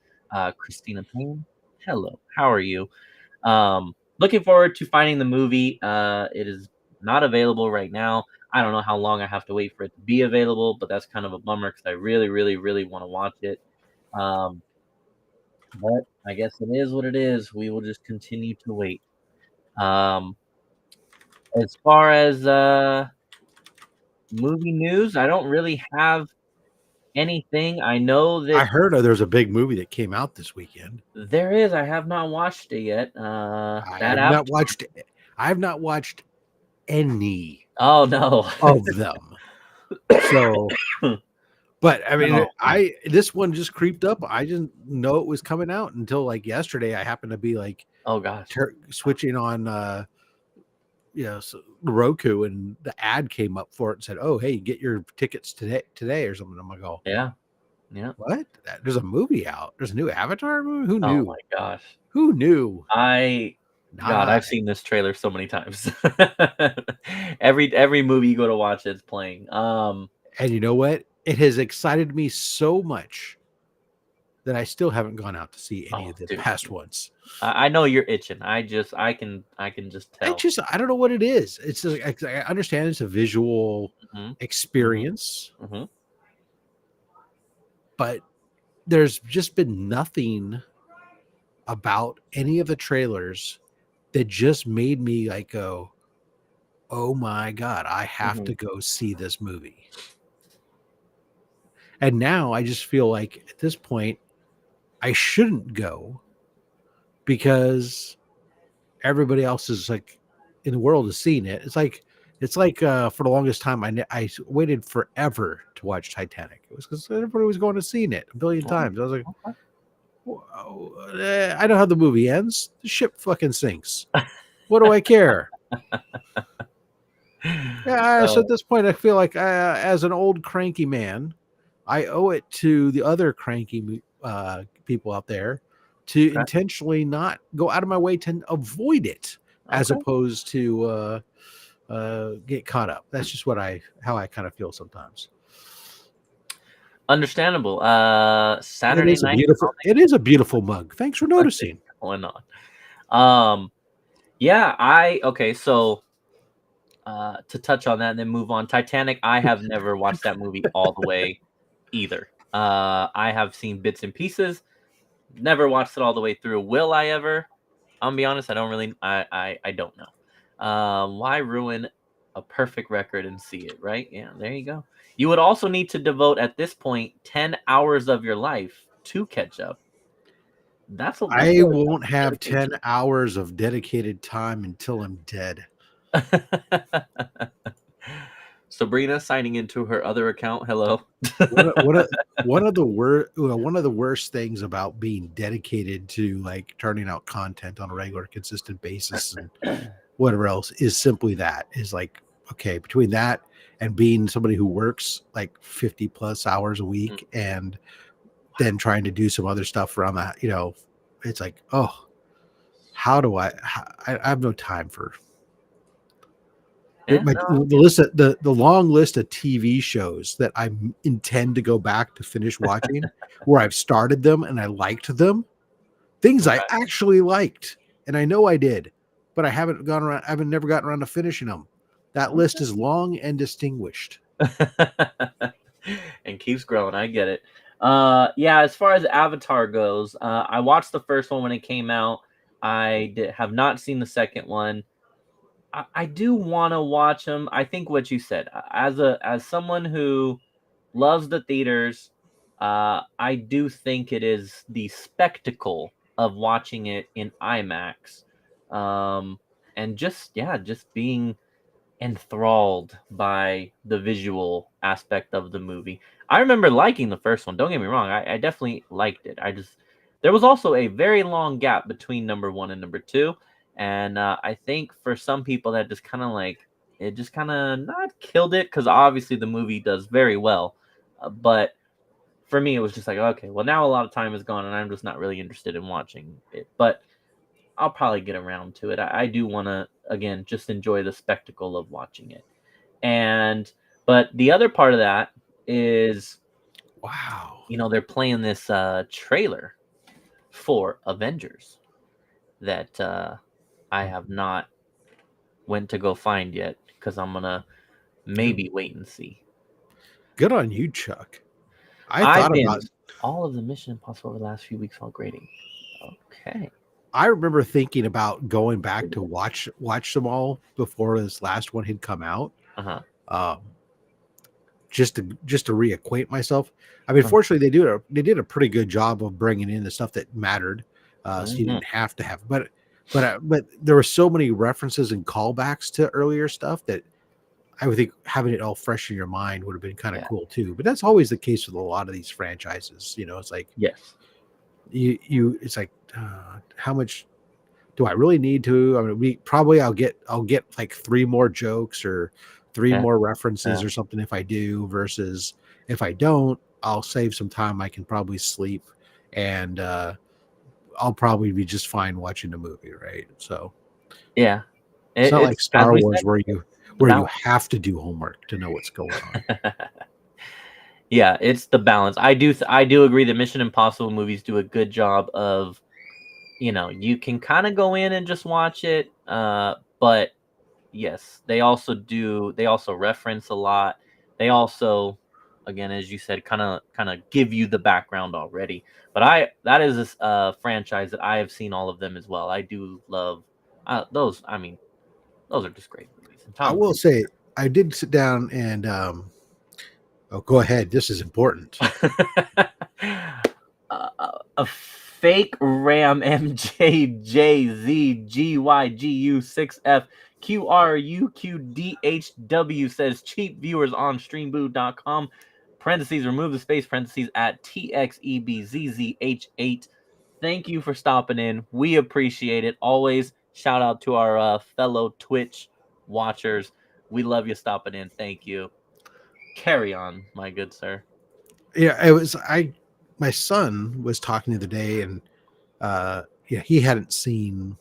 Christina Payne, hello, how are you? Looking forward to finding the movie. It is not available right now. I don't know how long I have to wait for it to be available, but that's kind of a bummer because I really, really, really want to watch it. Um, but I guess it is what it is. We will just continue to wait. Um, as far as movie news, I don't really have anything. I know I that heard there's a big movie that came out this weekend. there is. I have not watched it yet. I That have not Avatar. watched. I have not watched any Oh no. of them. So, but I mean, No. this one just creeped up. I didn't know it was coming out until like yesterday. I happened to be like Oh gosh. switching on Roku, and the ad came up for it and said, "Oh, hey, get your tickets today or something." I'm like, "Oh, Yeah. Yeah. what? There's a movie out. There's a new Avatar movie. Who Oh knew? my gosh. Who knew?" God, Not I've seen this trailer so many times. Every movie you go to watch, it's playing. And you know what? It has excited me so much that I still haven't gone out to see any Oh, of the dude. past ones. I know you're itching. I can just tell. I don't know what it is. It's like, I understand it's a visual Mhm. experience, Mhm. but there's just been nothing about any of the trailers that just made me like go, "Oh my god, I have Mhm. to go see this movie." And now I just feel like at this point I shouldn't go because everybody else is like in the world is seeing it. It's like for the longest time I waited forever to watch Titanic. It was because everybody was going to seeing it a billion Oh, times. I was like, okay. I know how the movie ends. The ship fucking sinks. What do I care? Yeah. So at So, this point, I feel like as an old cranky man, I owe it to the other cranky people out there to okay. intentionally not go out of my way to avoid it, as Okay. opposed to get caught up. That's just how I kind of feel sometimes. Understandable. It Saturday is a night beautiful. It is a beautiful mug. Thanks for noticing. going on. Yeah, okay, so to touch on that and then move on. Titanic, I have never watched that movie all the way either. I have seen bits and pieces, never watched it all the way through. Will I ever? I'm gonna be honest, I don't really I don't know. Why ruin a perfect record and see it, right? Yeah, there you go. You would also need to devote at this point 10 hours of your life to catch up. That's I really won't have dedication. 10 hours of dedicated time until I'm dead. Sabrina signing into her other account. Hello. One of, one of, one of the worst things about being dedicated to like turning out content on a regular, consistent basis and whatever else is simply that is like, okay, between that and being somebody who works like 50 plus hours a week and then trying to do some other stuff around that, it's like, oh, how do I have no time for Yeah, the list of the long list of TV shows that I intend to go back to finish watching, where I've started them and I liked them, things I okay. actually liked, and I know I did, but I haven't gone around. I haven't never gotten around to finishing them. That list is long and distinguished. And keeps growing. I get it. Yeah, as far as Avatar goes, I watched the first one when it came out. Have not seen the second one. I do want to watch them. I think what you said, as someone who loves the theaters, I do think it is the spectacle of watching it in IMAX, and just being enthralled by the visual aspect of the movie. I remember liking the first one. Don't get me wrong. I definitely liked it. There was also a very long gap between number one and number two. And I think for some people that just kind of it just kind of not killed it, because obviously the movie does very well. But for me, it was just like, okay, well, now a lot of time is gone and I'm just not really interested in watching it. But I'll probably get around to it. I do want to, again, just enjoy the spectacle of watching it. But the other part of that is, Wow. they're playing this trailer for Avengers that I have not went to go find yet, because I'm gonna maybe wait and see. Good on you, Chuck. I I thought about. binged all of the Mission Impossible over the last few weeks while grading. Okay. I remember thinking about going back to watch them all before this last one had come out. Uh-huh. Um, just to reacquaint myself. I mean, fortunately, they did a pretty good job of bringing in the stuff that mattered, so you didn't have to have. But there were so many references and callbacks to earlier stuff that I would think having it all fresh in your mind would have been kind of cool too. But that's always the case with a lot of these franchises. It's like, Yes. it's like, how much do I really need to? I mean, I'll get like 3 more jokes or 3 Yeah. more references or something if I do, versus if I don't, I'll save some time. I can probably sleep, and I'll probably be just fine watching the movie, right? So Yeah. it's not like It's, as Star we Wars said, where you have to do homework to know what's going on. Yeah, it's the balance. I do agree that Mission Impossible movies do a good job of, you can kind of go in and just watch it, but yes, they also reference a lot. They also, again, as you said, kind of give you the background already. But that is a franchise that I have seen all of them as well. I do love those. I mean, those are just great movies. And I Tom will Cruise. say I did sit down and go ahead. This is important. A fake Ram MJZGYGU6FQRUQDHW says cheap viewers on streamboo.com. Parentheses, remove the space, parentheses, at TXEBZZH8. Thank you for stopping in. We appreciate it. Always shout out to our fellow Twitch watchers. We love you stopping in. Thank you. Carry on, my good sir. Yeah, it was my son was talking the other day, and he hadn't seen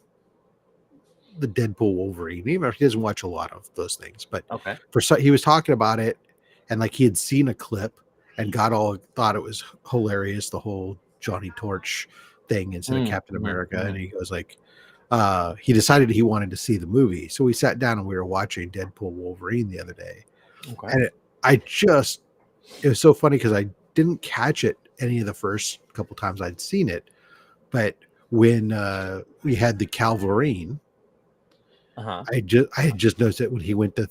the Deadpool Wolverine. He doesn't watch a lot of those things, but Okay. he was talking about it, and like he had seen a clip and thought it was hilarious, the whole Johnny Torch thing instead of Captain America. And he goes like, he decided he wanted to see the movie, so we sat down and we were watching Deadpool Wolverine the other day. Okay. And it was so funny because I didn't catch it any of the first couple times I'd seen it, but when we had the Calvarine, I had just noticed it when he went to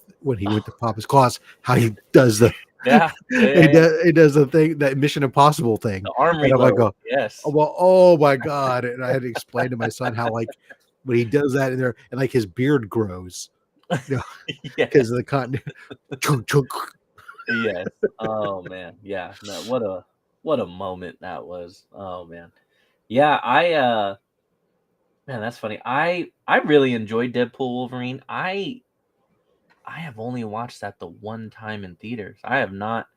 pop his claws, how he does the he does the thing, that Mission Impossible thing, The arm and I'm like, reload. Yes. oh, well, oh my god! And I had to explain to my son how, like, when he does that in there, and like his beard grows, Yeah. because of the continuity. Yes. Oh man. Yeah. No, what a moment that was. Oh man. Yeah, man, that's funny. I really enjoyed Deadpool Wolverine. I have only watched that the one time in theaters. I have not,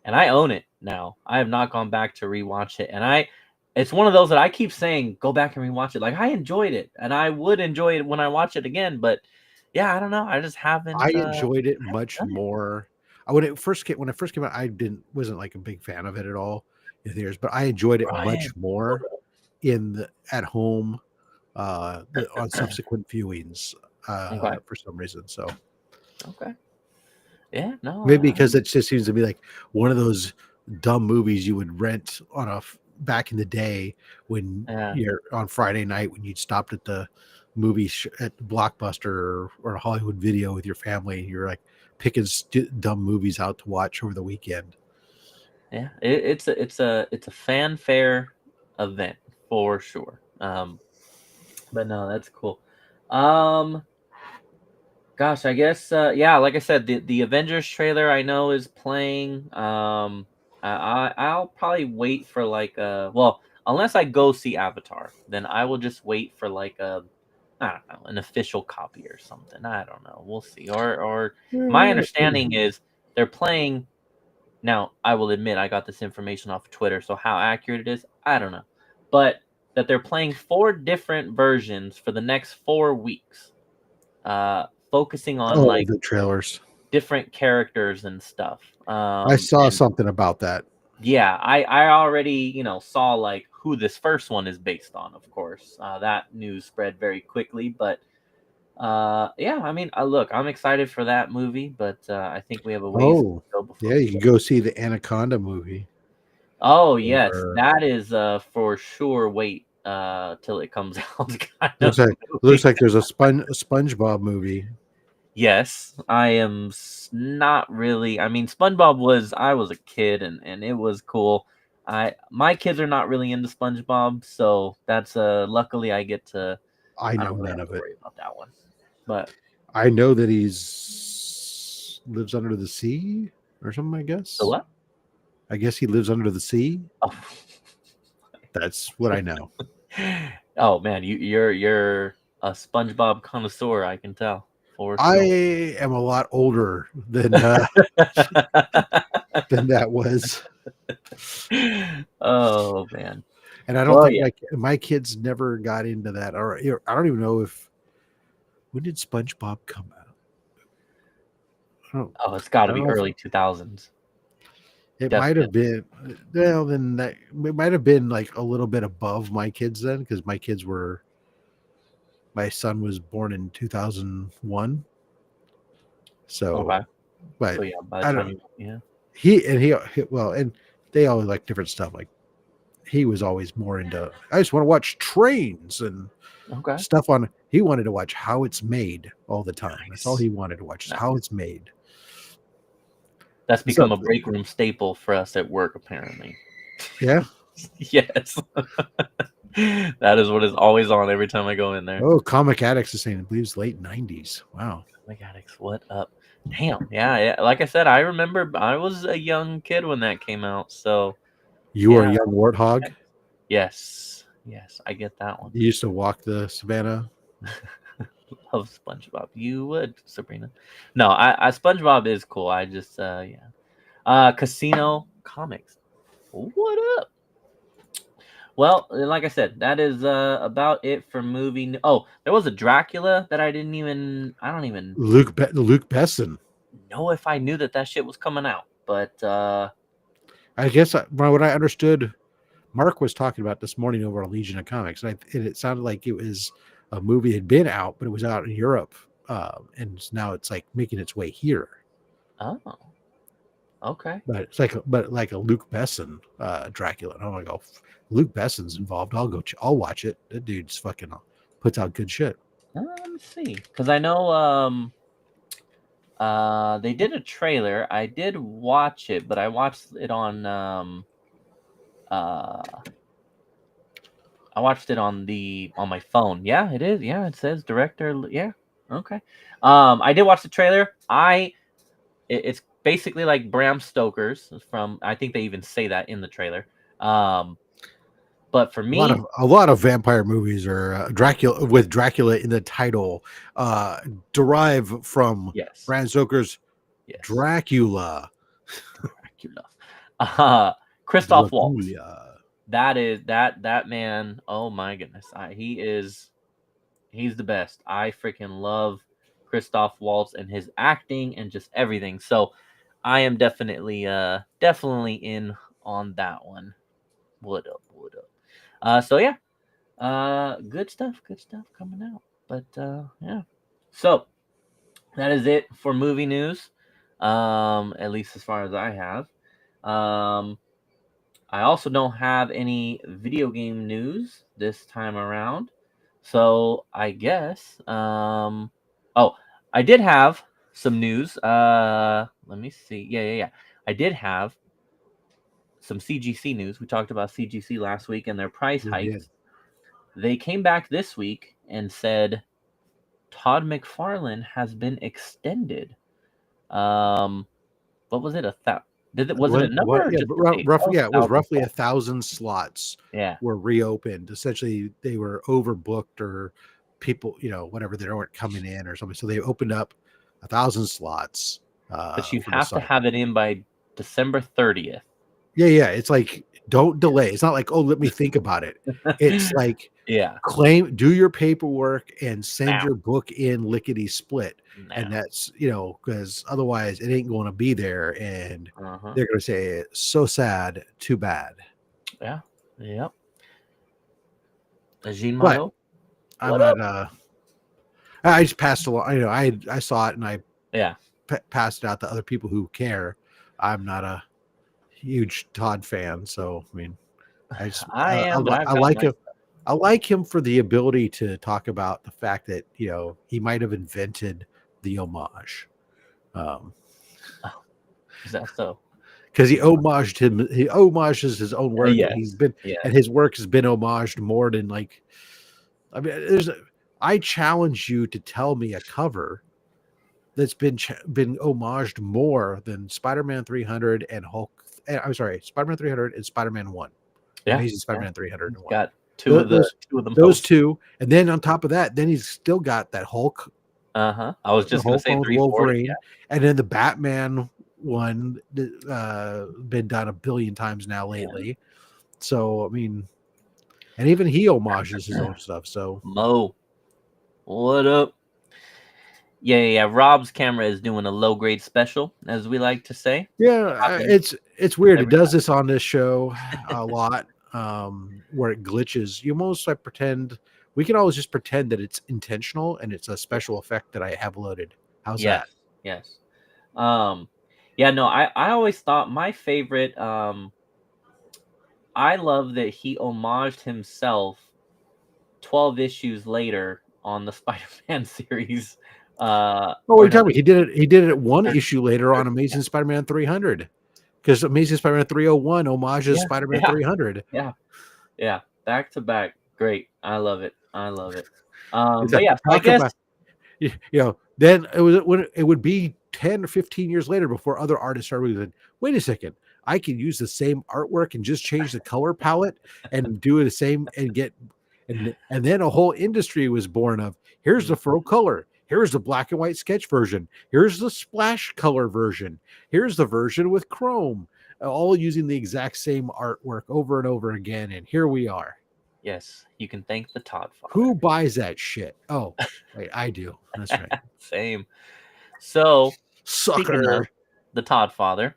and I own it now. I have not gone back to rewatch it, and it's one of those that I keep saying go back and rewatch it. Like I enjoyed it, and I would enjoy it when I watch it again. But yeah, I don't know. I just I haven't. enjoyed it Haven't much done it. more. When it first came out, I wasn't like a big fan of it at all in theaters, but I enjoyed it much Brian. more at home on subsequent viewings Okay. for some reason. So Okay. Yeah. No. maybe because it just seems to be like one of those dumb movies you would rent back in the day when Yeah. you're on Friday night when you stopped at the at the Blockbuster or a Hollywood Video with your family. You're like picking dumb movies out to watch over the weekend. Yeah. It's a fanfare event for sure. But no, that's cool. Um. Gosh, I guess yeah, like I said, the Avengers trailer I know is playing. I'll probably wait for like well, unless I go see Avatar, then I will just wait for like I don't know, an official copy or something. I don't know. We'll see. Or my understanding is they're playing now, I will admit I got this information off of Twitter, so how accurate it is, I don't know. But that they're playing 4 different versions for the next 4 weeks. Focusing on like The trailers. different characters and stuff. I saw And something about that. yeah, I already saw like who this first one is based on. Of course, that news spread very quickly. But yeah, I mean, look, I'm excited for that movie, but I think we have a ways to go before. Yeah, you can go see the Anaconda movie. Oh yes, Or that is for sure. Wait till it comes out. Kind looks of like movie. there's a SpongeBob movie. Yes, I am not really. I mean, I was a kid and it was cool. My kids are not really into SpongeBob, so that's luckily I get to. I I know don't really none have of to it. worry about that one. But I know that he's lives under the sea or something, I the guess. what? I guess he lives under the sea. Oh, That's what I know. oh man, you're a SpongeBob connoisseur. I can tell for I sure. am a lot older than that was. Oh man. And I don't Well, think yeah. my kids never got into that. Or I don't even know when did SpongeBob come out? Oh, it's got I to don't be know if early 2000s. it might have Definitely. been. Well, then it might have been like a little bit above my kids then, because my son was born in 2001. So, Okay. but So yeah, by the I time don't. yeah. And they always like different stuff. Like he was always more into. I just want to watch trains and Okay. stuff on. He wanted to watch how it's made all the time. That's all Nice. he wanted to watch is Nice. how it's made. That's So become a break room staple for us at work, apparently. yeah. Yes. That is what is always on every time I go in there. Oh, Comic Addicts is saying it believes late 90s. Wow. Comic Addicts, what up? Damn. Yeah. Like I said, I remember I was a young kid when that came out. So You were yeah. a young warthog. Yes. Yes. I get that one. You used to walk the savannah. Love SpongeBob. You would, Sabrina. No, I SpongeBob is cool. I just yeah. Casino Comics. What up? Well, like I said, that is about it for movie. Oh, there was a Dracula that I don't even Luke Besson. know if I knew that shit was coming out. But I guess what I understood, Mark was talking about this morning over on Legion of Comics, and it sounded like it was a movie had been out, but it was out in Europe, and now it's like making its way here. oh, okay. But it's like a Luke Besson Dracula. And I'm like, oh, Luke Besson's involved. I'll watch it. That dude's fucking puts out good shit. Let me see, because I know they did a trailer. I did watch it, but I watched it on I watched it on my phone. Yeah, it is. Yeah, it says director. Yeah, okay. I did watch the trailer. It's basically like Bram Stoker's from. I think they even say that in the trailer. But for me, A lot of vampire movies are Dracula with Dracula in the title derive from yes, Bram Stoker's yes, Dracula. Dracula. Christoph Waltz. Dracula. That is that man. Oh my goodness, he's the best. I freaking love Christoph Waltz and his acting and just everything. So I am definitely in on that one. What up? What up? So yeah, good stuff. Good stuff coming out. But yeah, so that is it for movie news. At least as far as I have. Um, I also don't have any video game news this time around. So I guess oh, I did have some news. Let me see. Yeah. I did have some CGC news. We talked about CGC last week and their price We did. hikes. They came back this week and said Todd McFarlane has been extended. What was it? Was it a number or Yeah, just but a date? roughly, yeah, it was 1,000 roughly slots. 1,000 slots Yeah. were reopened. Essentially, they were overbooked or people, whatever, they weren't coming in or something. So they opened up 1,000 slots But you for the have to site. have it in by December 30th. Yeah. It's like, don't delay. It's not like, oh, let me think about it. It's like, Yeah. do your paperwork and send Now. your book in lickety split. And Now. that's, because otherwise it ain't going to be there. And Uh-huh. they're going to say, so sad, too bad. Yeah. Yep. Jean But Marot. I'm What up? not, I just passed along, I saw it and I Yeah. passed it out to other people who care. I'm not a huge Todd fan. So, I mean, I am, but I've I got like my him. I like him for the ability to talk about the fact that he might have invented the homage, Is that so? because he homaged him. He homages his own work, and Yes. and his work has been homaged more than like. I mean, I challenge you to tell me a cover that's been homaged more than Spider-Man 300 and Hulk. I'm sorry, Spider-Man 300 and Spider-Man 1. Yeah. Amazing Spider-Man 301. Got two of the Those most. two, and then on top of that, then he's still got that Hulk, I was the just gonna Hulk say one with 340. Wolverine, and then the Batman one, been done a billion times now lately. So I mean, and even he homages his own stuff. So Mo, what up? Yeah. Rob's camera is doing a low grade special, as we like to say. yeah, Happens it's weird. It every does this on this show a lot, where it glitches. You almost like pretend. We can always just pretend that it's intentional and it's a special effect that I have loaded. How's that? Yes. Yeah, no, I always thought my favorite, I love that he homaged himself 12 issues later on the Spider-Man series. Oh, what are Or you no, talking about? He did it one 30, issue later on 30, Amazing Spider-Man 300, because Amazing Spider-Man 301 homages yeah, Spider-Man yeah, 300. yeah. Back to back. Great. I love it. It's But like, yeah, so I talk guess about, then it would be 10 or 15 years later before other artists started going, wait a second, I can use the same artwork and just change the color palette and do the same and get, and then a whole industry was born of, here's the full color, here's the black and white sketch version, here's the splash color version, here's the version with chrome, all using the exact same artwork over and over again, and here we are. yes, you can thank the Todd Who father. buys that shit? Oh, wait, I do. That's right. Same. So speaking of Sucker. the Todd father,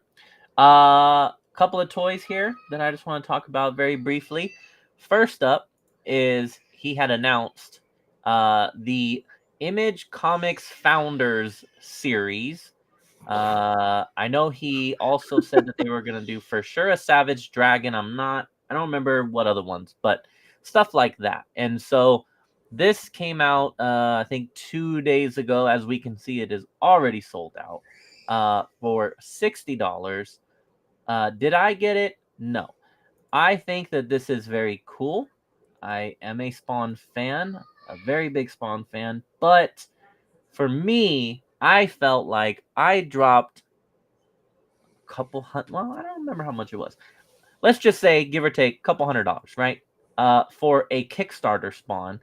couple of toys here that I just want to talk about very briefly. First up is he had announced the Image Comics Founders series. I know he also said that they were going to do for sure a Savage Dragon. I don't remember what other ones, but stuff like that. And so this came out, I think 2 days ago. As we can see, it is already sold out for $60. Did I get it? No. I think that this is very cool. I am a Spawn fan, a very big Spawn fan, but for me, I felt like I dropped a couple hundred. Well, I don't remember how much it was. Let's just say, give or take, a couple $100, right? For a Kickstarter Spawn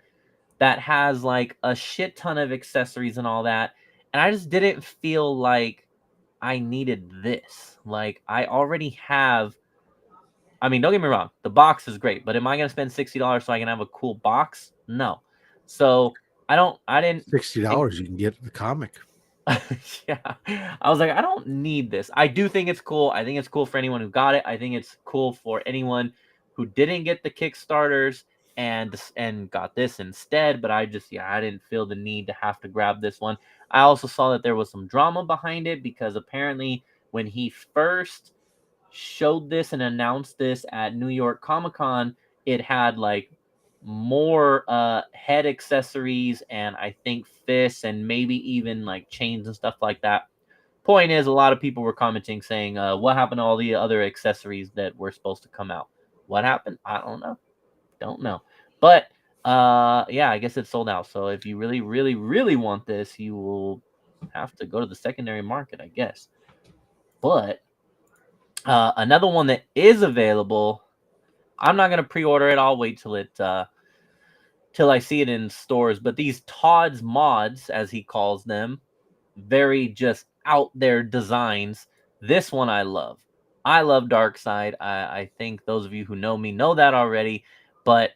that has like a shit ton of accessories and all that, and I just didn't feel like I needed this. Like, I already have. I mean, don't get me wrong, the box is great, but am I gonna spend $60 so I can have a cool box? No. So I don't. I didn't. And $60, you can get the comic. yeah, I was like, I don't need this. I do think it's cool. I think it's cool for anyone who got it. I think it's cool for anyone who didn't get the Kickstarters and got this instead. But I just, yeah, I didn't feel the need to have to grab this one. I also saw that there was some drama behind it because apparently when he first showed this and announced this at New York Comic Con, it had like more head accessories and I think fists and maybe even like chains and stuff like that. Point is, a lot of people were commenting saying, what happened to all the other accessories that were supposed to come out? What happened? I don't know. Don't know. But yeah, I guess it's sold out. So if you really, really, really want this, you will have to go to the secondary market, I guess. But another one that is available, I'm not gonna pre-order it. I'll wait till I see it in stores. But these Todd's mods, as he calls them, very just out there designs. This one I love. I love Darkseid. I think those of you who know me know that already. But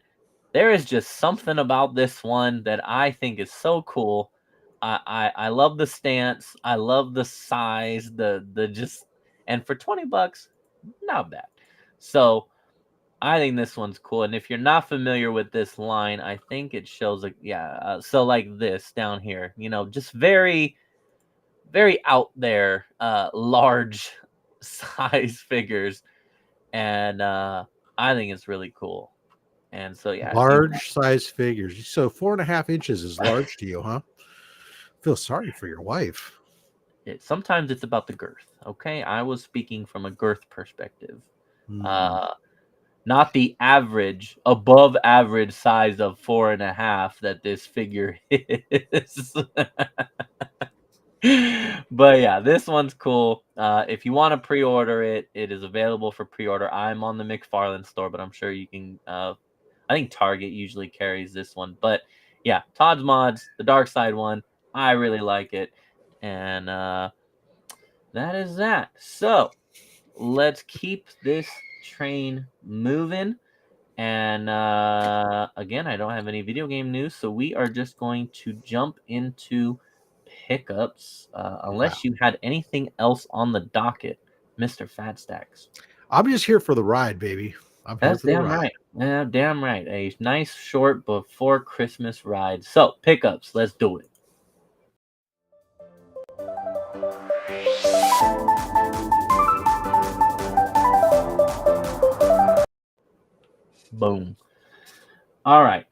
there is just something about this one that I think is so cool. I love the stance. I love the size. The just and for $20, not bad. So I think this one's cool. And if you're not familiar with this line, I think it shows like so like this down here, just very very out there, large size figures, and I think it's really cool. And so yeah, if you Large size figures. So 4.5 inches is large to you, huh? Feel sorry for your wife. sometimes it's about the girth. Okay, I was speaking from a girth perspective, Hmm. uh, not the average, above average size of 4.5 that this figure is. But yeah, this one's cool. If you want to pre-order it, it is available for pre-order. I'm on the McFarlane store, but I'm sure you can. I think Target usually carries this one, but yeah, Todd's Mods, the Dark Side one. I really like it, and that is that. So let's keep this train moving. And again, I don't have any video game news, so we are just going to jump into pickups, Wow. unless you had anything else on the docket, Mr. Fat Stacks. I'm just here for the ride, baby. I'm here That's for the damn ride. right. Yeah, damn right. A nice short before Christmas ride. So pickups, let's do it. Boom. All right.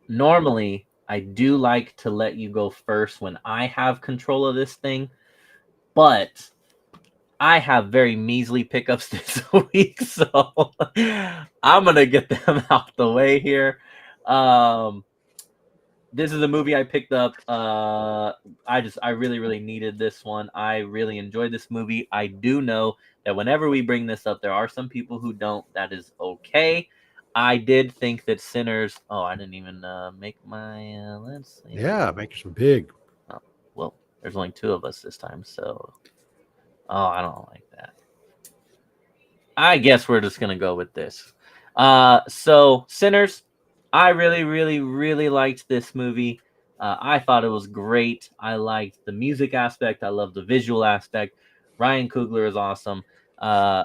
Normally, I do like to let you go first when I have control of this thing, but I have very measly pickups this week, so I'm gonna get them out the way here. Um, this is a movie I picked up. I really really needed this one. I really enjoyed this movie. I do know that whenever we bring this up, there are some people who don't. That is okay. I did think that Sinners. Oh, I didn't even make my. Let's see. Yeah, make some big. Oh, well, there's only two of us this time, so. Oh, I don't like that. I guess we're just gonna go with this. So Sinners, I really, really, really liked this movie. I thought it was great. I liked the music aspect. I love the visual aspect. Ryan Coogler is awesome.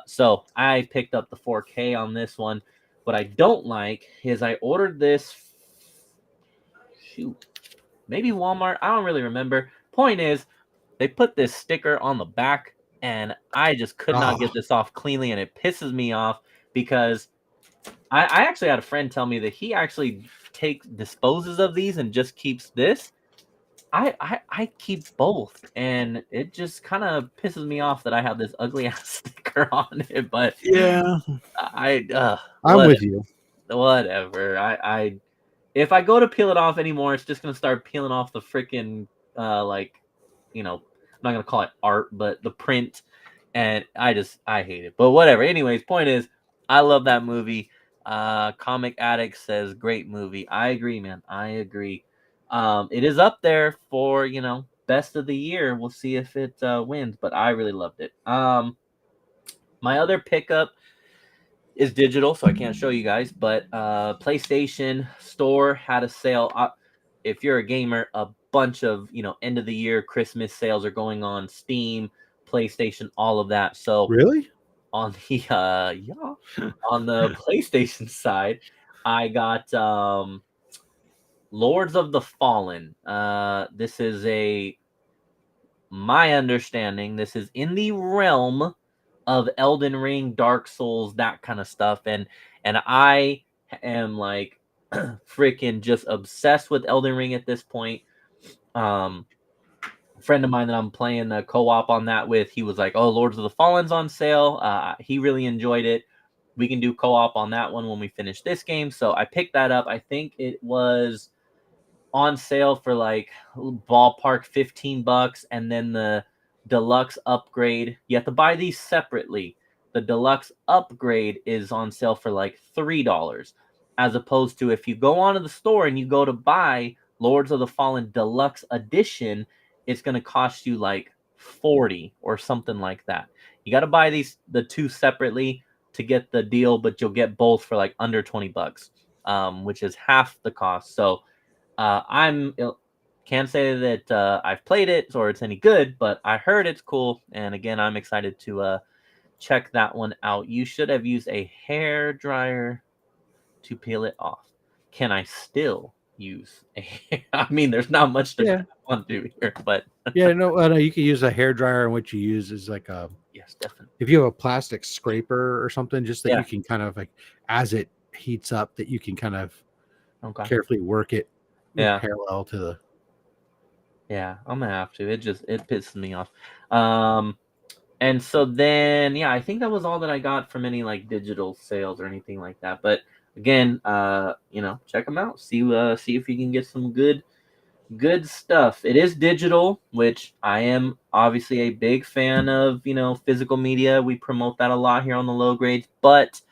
So I picked up the 4K on this one. What I don't like is I ordered this. Shoot, maybe Walmart. I don't really remember. Point is, they put this sticker on the back, and I just could not Oh, get this off cleanly, and it pisses me off because I actually had a friend tell me that he actually disposes of these and just keeps this. I keep both, and it just kind of pisses me off that I have this ugly ass sticker on it. But yeah. I I'm whatever, with you. whatever. I if I go to peel it off anymore, it's just gonna start peeling off the freaking like I'm not gonna call it art, but the print, and I hate it. But whatever. Anyways, point is, I love that movie. Comic Addict says great movie. I agree, man. I agree. It is up there for best of the year. We'll see if it wins, but I really loved it. My other pickup is digital, so I can't show you guys, but PlayStation Store had a sale. If you're a gamer, a bunch of end of the year Christmas sales are going on Steam, PlayStation, all of that. So Really? on the on the PlayStation side, I got Lords of the Fallen. This is my understanding, this is in the realm of Elden Ring, Dark Souls, that kind of stuff, and I am like freaking just obsessed with Elden Ring at this point. A friend of mine that I'm playing the co-op on that with, he was like, "Oh, Lords of the Fallen's on sale." He really enjoyed it. We can do co-op on that one when we finish this game. So I picked that up. I think it was on sale for like ballpark $15, and then the deluxe upgrade, you have to buy these separately. The deluxe upgrade is on sale for like $3, as opposed to if you go onto the store and you go to buy Lords of the Fallen deluxe edition, it's going to cost you like 40 or something like that. You got to buy the two separately to get the deal, but you'll get both for like under $20, which is half the cost. So can't say that I've played it or it's any good, but I heard it's cool, and again, I'm excited to check that one out. You should have used a hair dryer to peel it off. Can I still use a? I mean, there's not much to do here, but no, you can use a hair dryer, and what you use is like a yes, definitely. If you have a plastic scraper or something, just that Yeah. you can kind of like as it heats up, that you can kind of carefully work it parallel to the. Yeah, I'm gonna have to. It pisses me off. And so then I think that was all that I got from any like digital sales or anything like that. But again, check them out. See if you can get some good stuff. It is digital, which I am obviously a big fan of. Physical media. We promote that a lot here on the Low Grades, but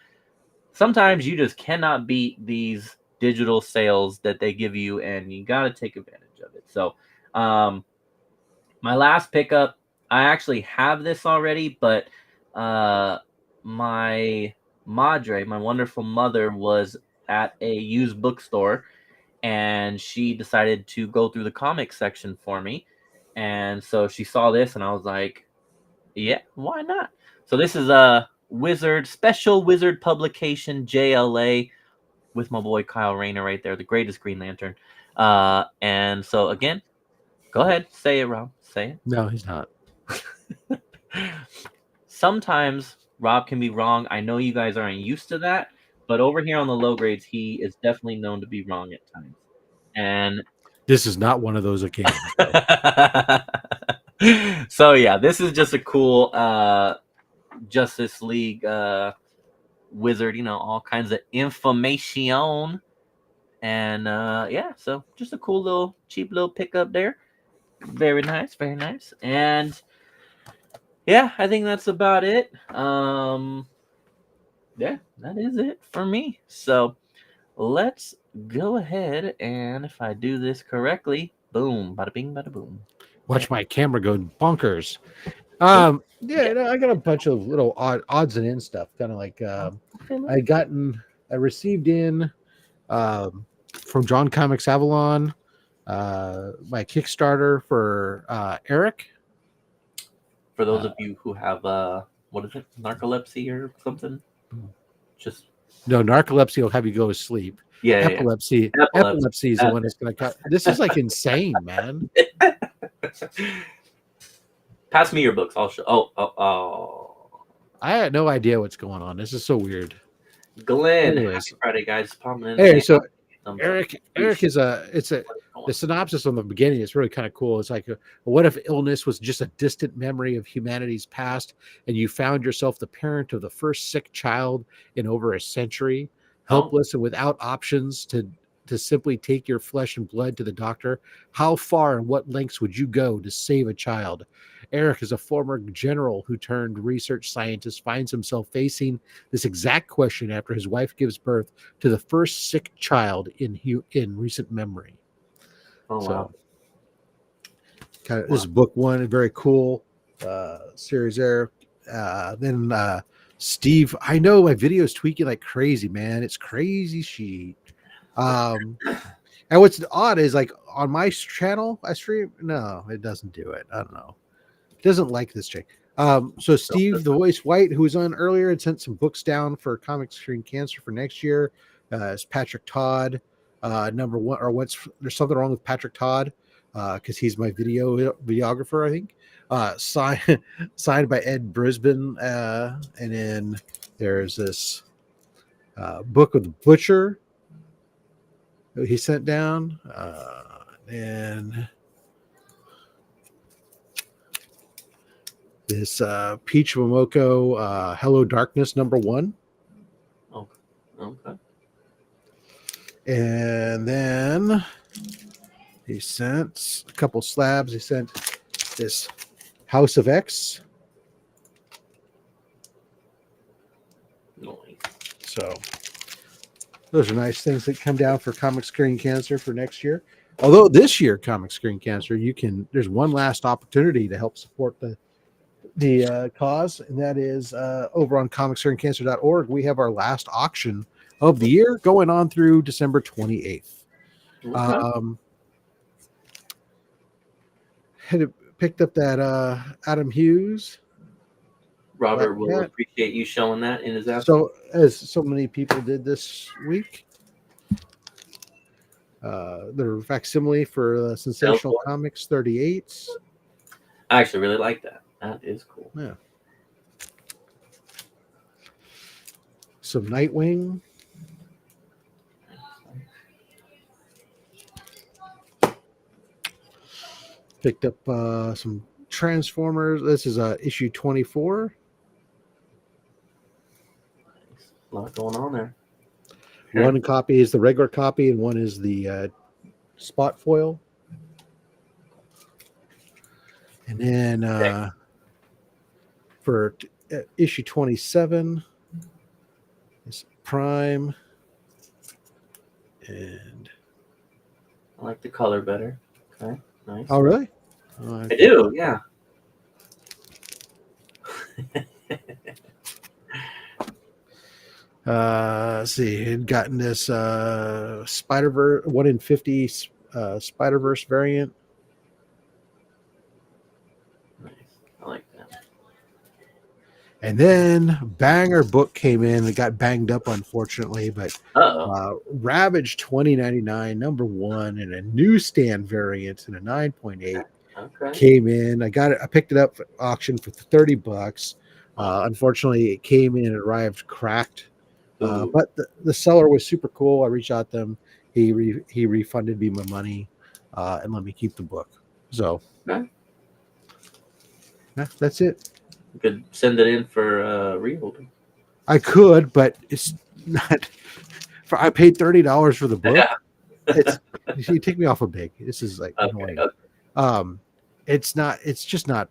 sometimes you just cannot beat these digital sales that they give you, and you got to take advantage of it. So my last pickup, I actually have this already, but my madre, my wonderful mother, was at a used bookstore, and she decided to go through the comic section for me. And so she saw this, and I was like, yeah, why not? So this is a special wizard publication, JLA, with my boy Kyle Rayner right there, the greatest Green Lantern. And so again, go ahead, say it, Rob. Say it. No, he's not. Sometimes Rob can be wrong. I know you guys aren't used to that, but over here on the Low Grades, he is definitely known to be wrong at times. And this is not one of those occasions. So yeah, this is just a cool Justice League wizard, all kinds of information. And so just a cool little cheap little pickup there. Very nice, very nice. And I think that's about it. That is it for me. So let's go ahead, and if I do this correctly, boom, bada bing, bada boom. Watch my camera go bonkers. I got a bunch of little odds and ends stuff, kind of like I received in from John Comics Avalon my Kickstarter for Eric. For those of you who have what is it, narcolepsy or something? Just no, narcolepsy will have you go to sleep. Epilepsy is the one that's going to cut. This is like insane, man. Pass me your books. I'll show. Oh. I had no idea what's going on. This is so weird. Glenn, happy Friday, guys. Hey, so Eric is the synopsis from the beginning is really kind of cool. It's like, what if illness was just a distant memory of humanity's past, and you found yourself the parent of the first sick child in over a century, helpless and without options to simply take your flesh and blood to the doctor? How far and what lengths would you go to save a child? Eric is a former general who turned research scientist, finds himself facing this exact question after his wife gives birth to the first sick child in recent memory. Wow. Kind of this is book one, very cool series there. Then Steve, I know my video is tweaking like crazy, man. It's crazy sheet. And what's odd is like on my channel, I stream. No, it doesn't do it. I don't know. It doesn't like this chick. So Steve, the voice White, who was on earlier, had sent some books down for Comic Screen Cancer for next year. It's Patrick Todd, number one, or there's something wrong with Patrick Todd because he's my videographer, I think. Signed by Ed Brisbane, and then there's this book of the Butcher that he sent down, and this Peach Momoko Hello Darkness number one. Okay. And then he sent a couple slabs. He sent this House of X. Nice. So those are nice things that come down for Comic Screen Cancer for next year. Although this year, Comic Screen Cancer, there's one last opportunity to help support the cause, and that is over on comicscreencancer.org. We have our last auction of the year going on through December 28th. Okay. Had picked up that Adam Hughes. Robert will appreciate you showing that in his app. So, as so many people did this week, the facsimile for Sensational Comics 38s. I actually really like that. That is cool. Yeah. Some Nightwing. Picked up some Transformers. This is issue 24. A lot going on there. One copy is the regular copy, and one is the spot foil. And then for issue 27 is Prime. And I like the color better. Okay, nice. Oh, really? I do, yeah. Let's see. Had gotten this Spider-Verse 1 in 50 Spider-Verse variant. Nice. I like that. And then Banger book came in. It got banged up, unfortunately, but Ravage 2099 number one and a newsstand variant and a 9.8 came in. I got it. I picked it up at auction for $30. Unfortunately, it came in and arrived cracked. But the seller was super cool. I reached out to them. He refunded me my money and let me keep the book. So yeah, that's it. You could send it in for reholding. I could, but it's not. I paid $30 for the book. Yeah. You take me off a big. This is like annoying. Okay. It's not. It's just not.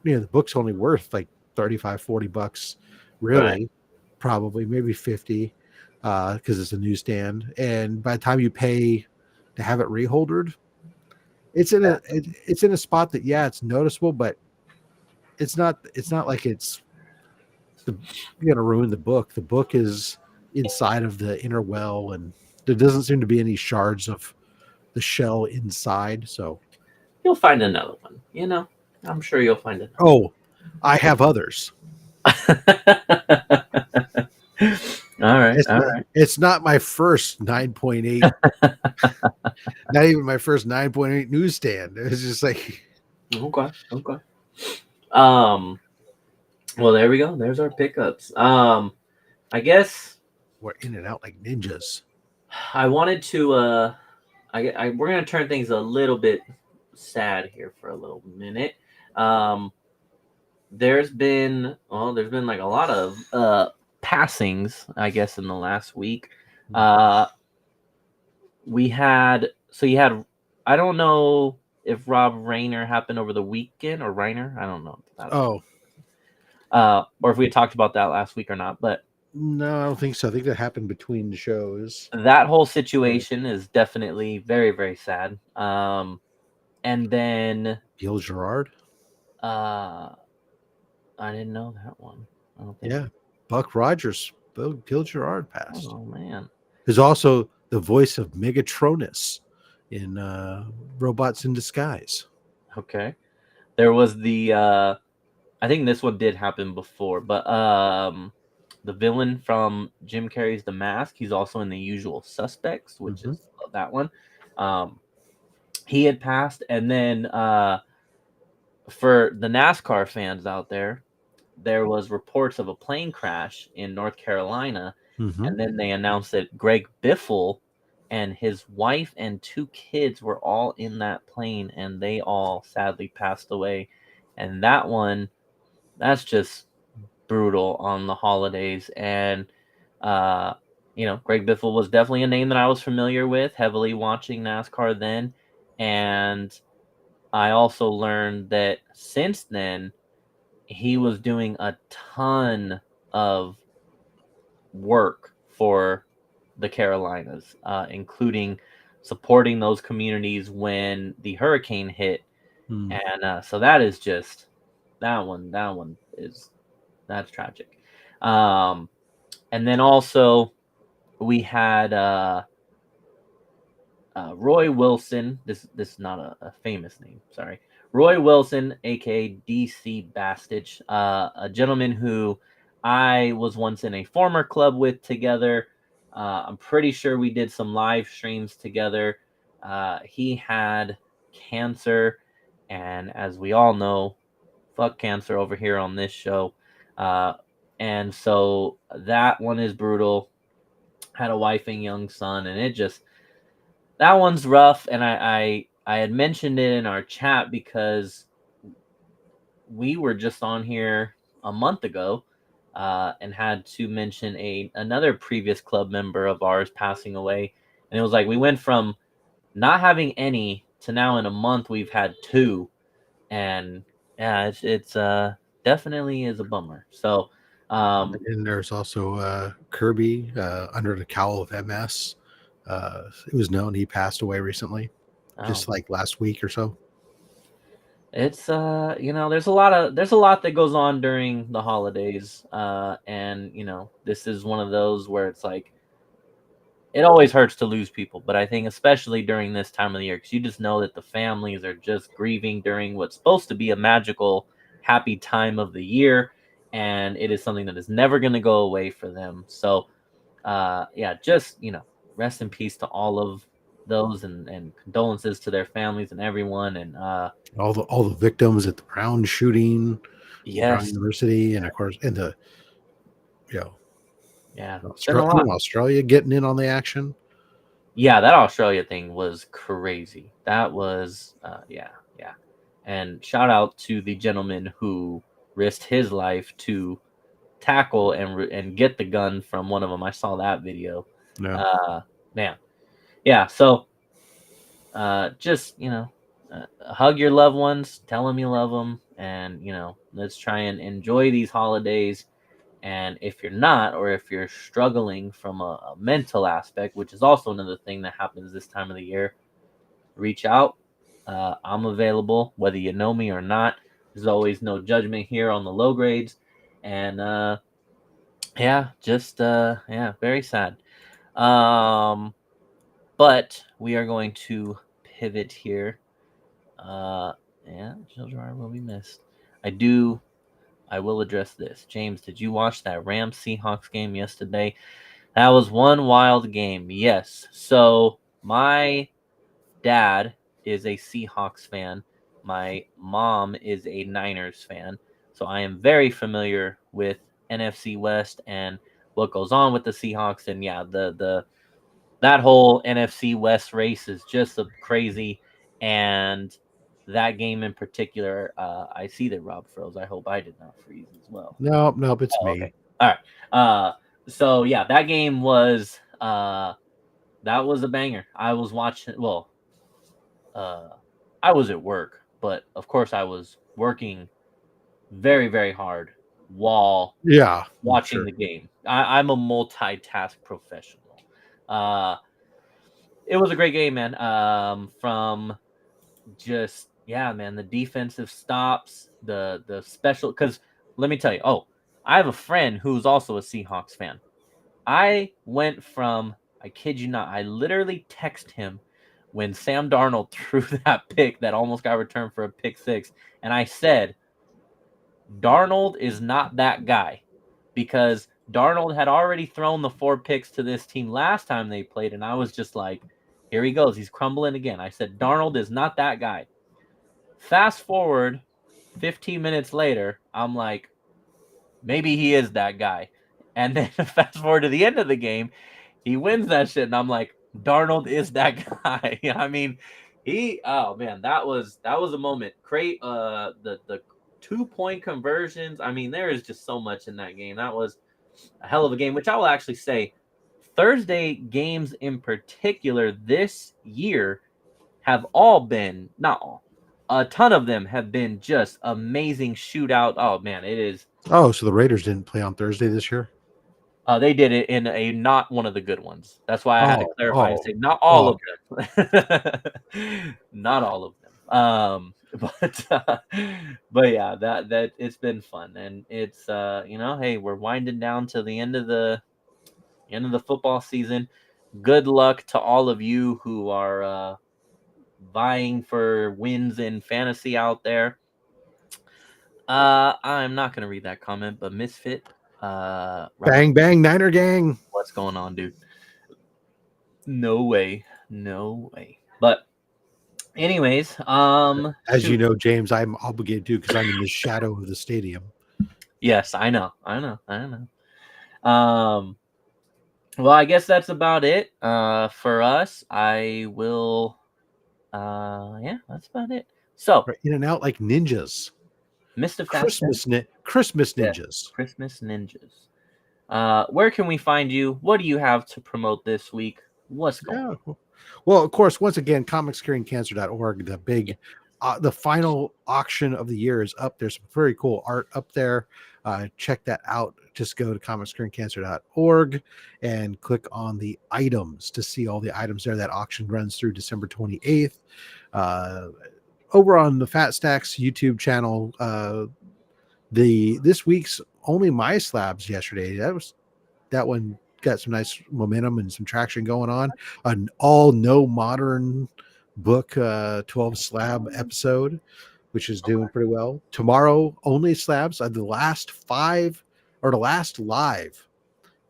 The book's only worth like $35-$40, really. Right. Probably maybe 50 because it's a newsstand, and by the time you pay to have it reholdered, it's in a spot that it's noticeable, but it's not like it's gonna ruin the book. The book is inside of the inner well, and there doesn't seem to be any shards of the shell inside, so you'll find another one. I'm sure you'll find it. Oh, I have others. All right. It's not my first 9.8. Not even my first 9.8 newsstand. It's just like okay. Well, there we go. There's our pickups. I guess we're in and out like ninjas. I wanted to. We're gonna turn things a little bit sad here for a little minute. There's been like a lot of passings, I guess, in the last week. You had I don't know if Rob Reiner happened over the weekend or Reiner. I don't know. Or if we had talked about that last week or not, but no, I don't think so. I think that happened between the shows. That whole situation is definitely very, very sad. And then Gil Gerard. I didn't know that one. I don't think. Yeah, Buck Rogers. Gil Gerard passed. Oh man. Who's also the voice of Megatronus in Robots in Disguise. Okay. There was the I think this one did happen before, but the villain from Jim Carrey's The Mask, he's also in The Usual Suspects, which is that one. He had passed, and then for the NASCAR fans out there, there was reports of a plane crash in North Carolina, and then they announced that Greg Biffle and his wife and 2 kids were all in that plane, and they all sadly passed away. And that one, that's just brutal on the holidays. And Greg Biffle was definitely a name that I was familiar with, heavily watching NASCAR then. And I also learned that since then, he was doing a ton of work for the Carolinas, including supporting those communities when the hurricane hit. And so that is just that's tragic. And then also we had Roy Wilson. This is not a famous name. Sorry. Roy Wilson, aka DC Bastich, a gentleman who I was once in a former club with together. I'm pretty sure we did some live streams together. He had cancer, and as we all know, fuck cancer over here on this show. And so that one is brutal. Had a wife and young son, and that one's rough. And I had mentioned it in our chat because we were just on here a month ago and had to mention another previous club member of ours passing away. And it was like we went from not having any to now in a month we've had 2. And yeah, it's definitely is a bummer. So and there's also Kirby under the cowl of MS. It was known he passed away recently, just like last week or so. It's there's a lot that goes on during the holidays, and this is one of those where it's like it always hurts to lose people, but I think especially during this time of the year, because you just know that the families are just grieving during what's supposed to be a magical, happy time of the year, and it is something that is never going to go away for them. So just rest in peace to all of those, and condolences to their families and everyone, and all the victims at the Brown shooting, Brown University, and of course Australia getting in on the action. Yeah, that Australia thing was crazy. That was and shout out to the gentleman who risked his life to tackle and get the gun from one of them. I saw that video. Man. Yeah, so just hug your loved ones, tell them you love them, and let's try and enjoy these holidays. And if you're not, or if you're struggling from a mental aspect, which is also another thing that happens this time of the year, reach out. I'm available, whether you know me or not. There's always no judgment here on the low grades. And very sad. But we are going to pivot here. Children will be missed. I will address this. James, did you watch that Rams Seahawks game yesterday? That was one wild game. Yes. So my dad is a Seahawks fan. My mom is a Niners fan. So I am very familiar with NFC West and what goes on with the Seahawks. And yeah, that whole NFC West race is just crazy. And that game in particular, I see that Rob froze. I hope I did not freeze as well. No, it's me. Okay. All right. So yeah, that game was that was a banger. I was watching. Well, I was at work, but of course I was working very, very hard while watching the game. I'm a multitask professional. It was a great game, man. From just Yeah, man, the defensive stops, the special. Because let me tell you, I have a friend who's also a Seahawks fan. I went from, I kid you not, I literally text him when Sam Darnold threw that pick that almost got returned for a pick six, and I said, Darnold is not that guy, because Darnold had already thrown the 4 picks to this team last time they played, and I was just like, here he goes, he's crumbling again. I said, Darnold is not that guy. Fast forward 15 minutes later, I'm like, maybe he is that guy. And then fast forward to the end of the game, he wins that shit, and I'm like, Darnold is that guy. I mean, oh man, that was a moment. The 2-point conversions. I mean, there is just so much in that game. That was a hell of a game, which I will actually say Thursday games in particular this year have all been, not all, a ton of them have been just amazing shootout. Oh man, it is. Oh, so the Raiders didn't play on Thursday this year? They did it in a not one of the good ones. That's why I had to clarify and say not all of them. Not all of them. But yeah, that it's been fun, and it's hey, we're winding down to the end of the football season. Good luck to all of you who are vying for wins in fantasy out there. I'm not gonna read that comment, but Misfit, Bang bang Niner gang. what's going on, dude? No way. But anyways, As you know, James, I'm obligated to because I'm in the shadow of the stadium. yes, I know. Well, I guess that's about it. For us, I will. Yeah, that's about it. So, Right, in and out like ninjas. Mr. Christmas Fastbed, Christmas ninjas. Christmas Ninjas. Where can we find you? What do you have to promote this week? What's going on? Yeah. Well, of course, once again, comicscuringcancer.org, the big the final auction of the year is up. There's some very cool art up there. Check that out. Just go to comicscuringcancer.org and click on the items to see all the items there. That auction runs through December 28th. Over on the Fat Stacks YouTube channel, this week's Only My Slabs yesterday. That one got some nice momentum and some traction going on. An all no modern book 12 slab episode, which is doing pretty well. Tomorrow, Only Slabs are the last live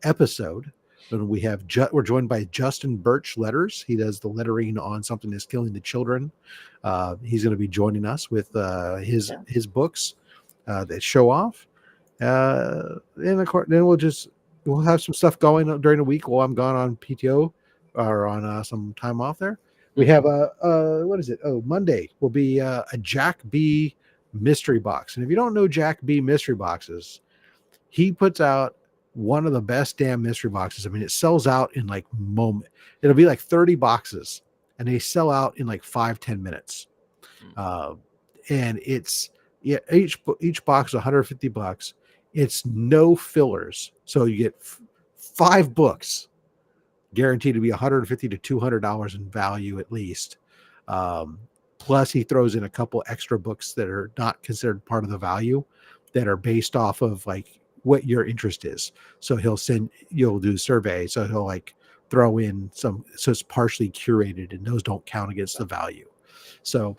episode. And we have we're joined by Justin Birch Letters. He does the lettering on Something That's Killing the Children. He's going to be joining us with his books that show off. And of course, then we'll have some stuff going during the week while I'm gone on PTO or on some time off there. We have what is it? Oh, Monday will be a Jack B mystery box. And if you don't know Jack B mystery boxes, he puts out one of the best damn mystery boxes. I mean, it sells out in like moment. It'll be like 30 boxes and they sell out in like 5-10 minutes. And it's each box is $150. It's no fillers. So you get 5 books guaranteed to be $150 to $200 in value at least. Plus he throws in a couple extra books that are not considered part of the value that are based off of like what your interest is. So you'll do a survey. So he'll like throw in some, so it's partially curated and those don't count against the value. So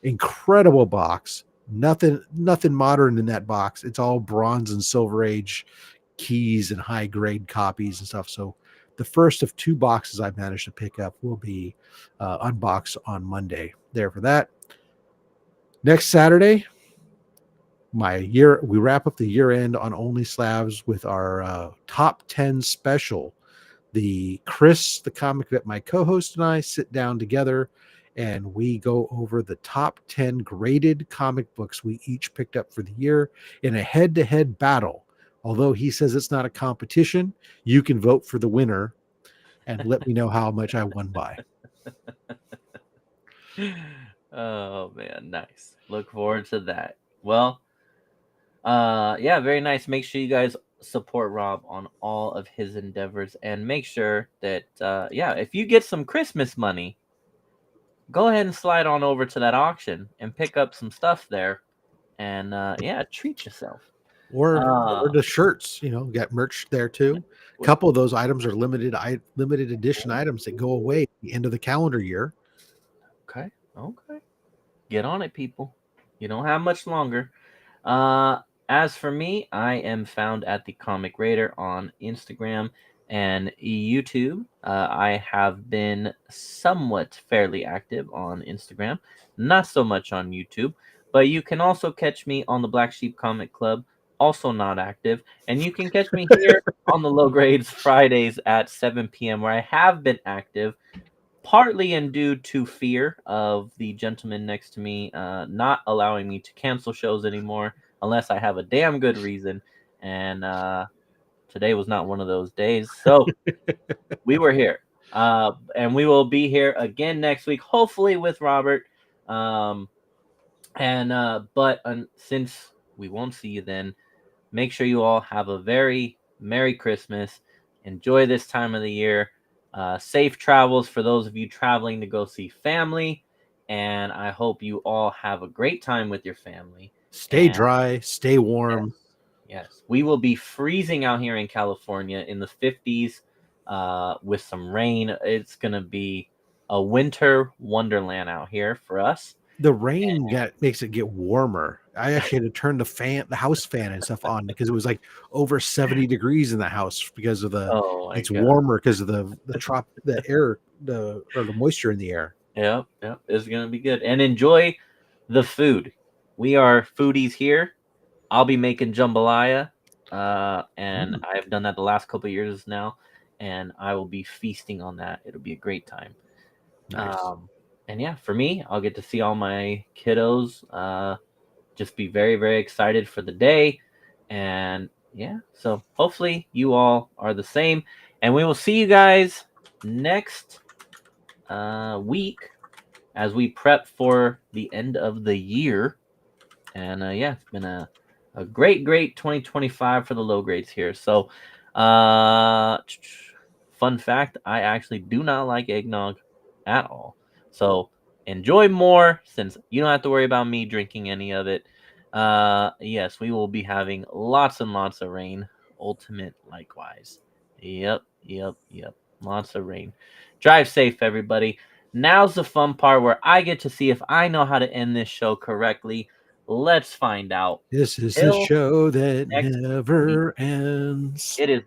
incredible box. Nothing modern in that box. It's all Bronze and Silver Age keys and high grade copies and stuff. So the first of 2 boxes I've managed to pick up will be unboxed on Monday. There for that. Next Saturday, we wrap up the year end on Only Slabs with our top 10 special. The comic that my co-host and I sit down together and we go over the top 10 graded comic books we each picked up for the year in a head-to-head battle. Although he says it's not a competition, you can vote for the winner and let me know how much I won by. Oh man, nice. Look forward to that. Well, yeah, very nice. Make sure you guys support Rob on all of his endeavors and make sure that if you get some Christmas money, go ahead and slide on over to that auction and pick up some stuff there, and treat yourself. Or Uh, the shirts, got merch there too. A couple of those items are limited edition items that go away at the end of the calendar year. Okay. Get on it, people. You don't have much longer. As for me, I am found at the Comic Raider on Instagram and YouTube. I have been somewhat fairly active on Instagram, not so much on YouTube, but you can also catch me on the Black Sheep Comic Club, also not active, and you can catch me here on the Low Grades Fridays at 7 p.m., where I have been active, partly in due to fear of the gentleman next to me not allowing me to cancel shows anymore unless I have a damn good reason. And today was not one of those days. So we were here. And we will be here again next week, hopefully with Robert. But since we won't see you then, make sure you all have a very Merry Christmas. Enjoy this time of the year. Safe travels for those of you traveling to go see family. And I hope you all have a great time with your family. Stay dry, stay warm. Yes. We will be freezing out here in California in the 50s with some rain. It's going to be a winter wonderland out here for us. The rain makes it get warmer. I actually had to turn the house fan and stuff on because it was like over 70 degrees in the house because of it's warmer because of the moisture in the air. Yep. It's going to be good. And enjoy the food. We are foodies here. I'll be making jambalaya, and I've done that the last couple of years now, and I will be feasting on that. It'll be a great time. Nice. And yeah, for me, I'll get to see all my kiddos. Just be very, very excited for the day. And yeah, so hopefully you all are the same. And we will see you guys next week as we prep for the end of the year. And it's been a great 2025 for the low grades here. So fun fact, I actually do not like eggnog at all. So enjoy more since you don't have to worry about me drinking any of it. Yes, we will be having lots and lots of rain. Ultimate likewise. Yep. Lots of rain. Drive safe, everybody. Now's the fun part where I get to see if I know how to end this show correctly. Let's find out. This is the show that never ends. It is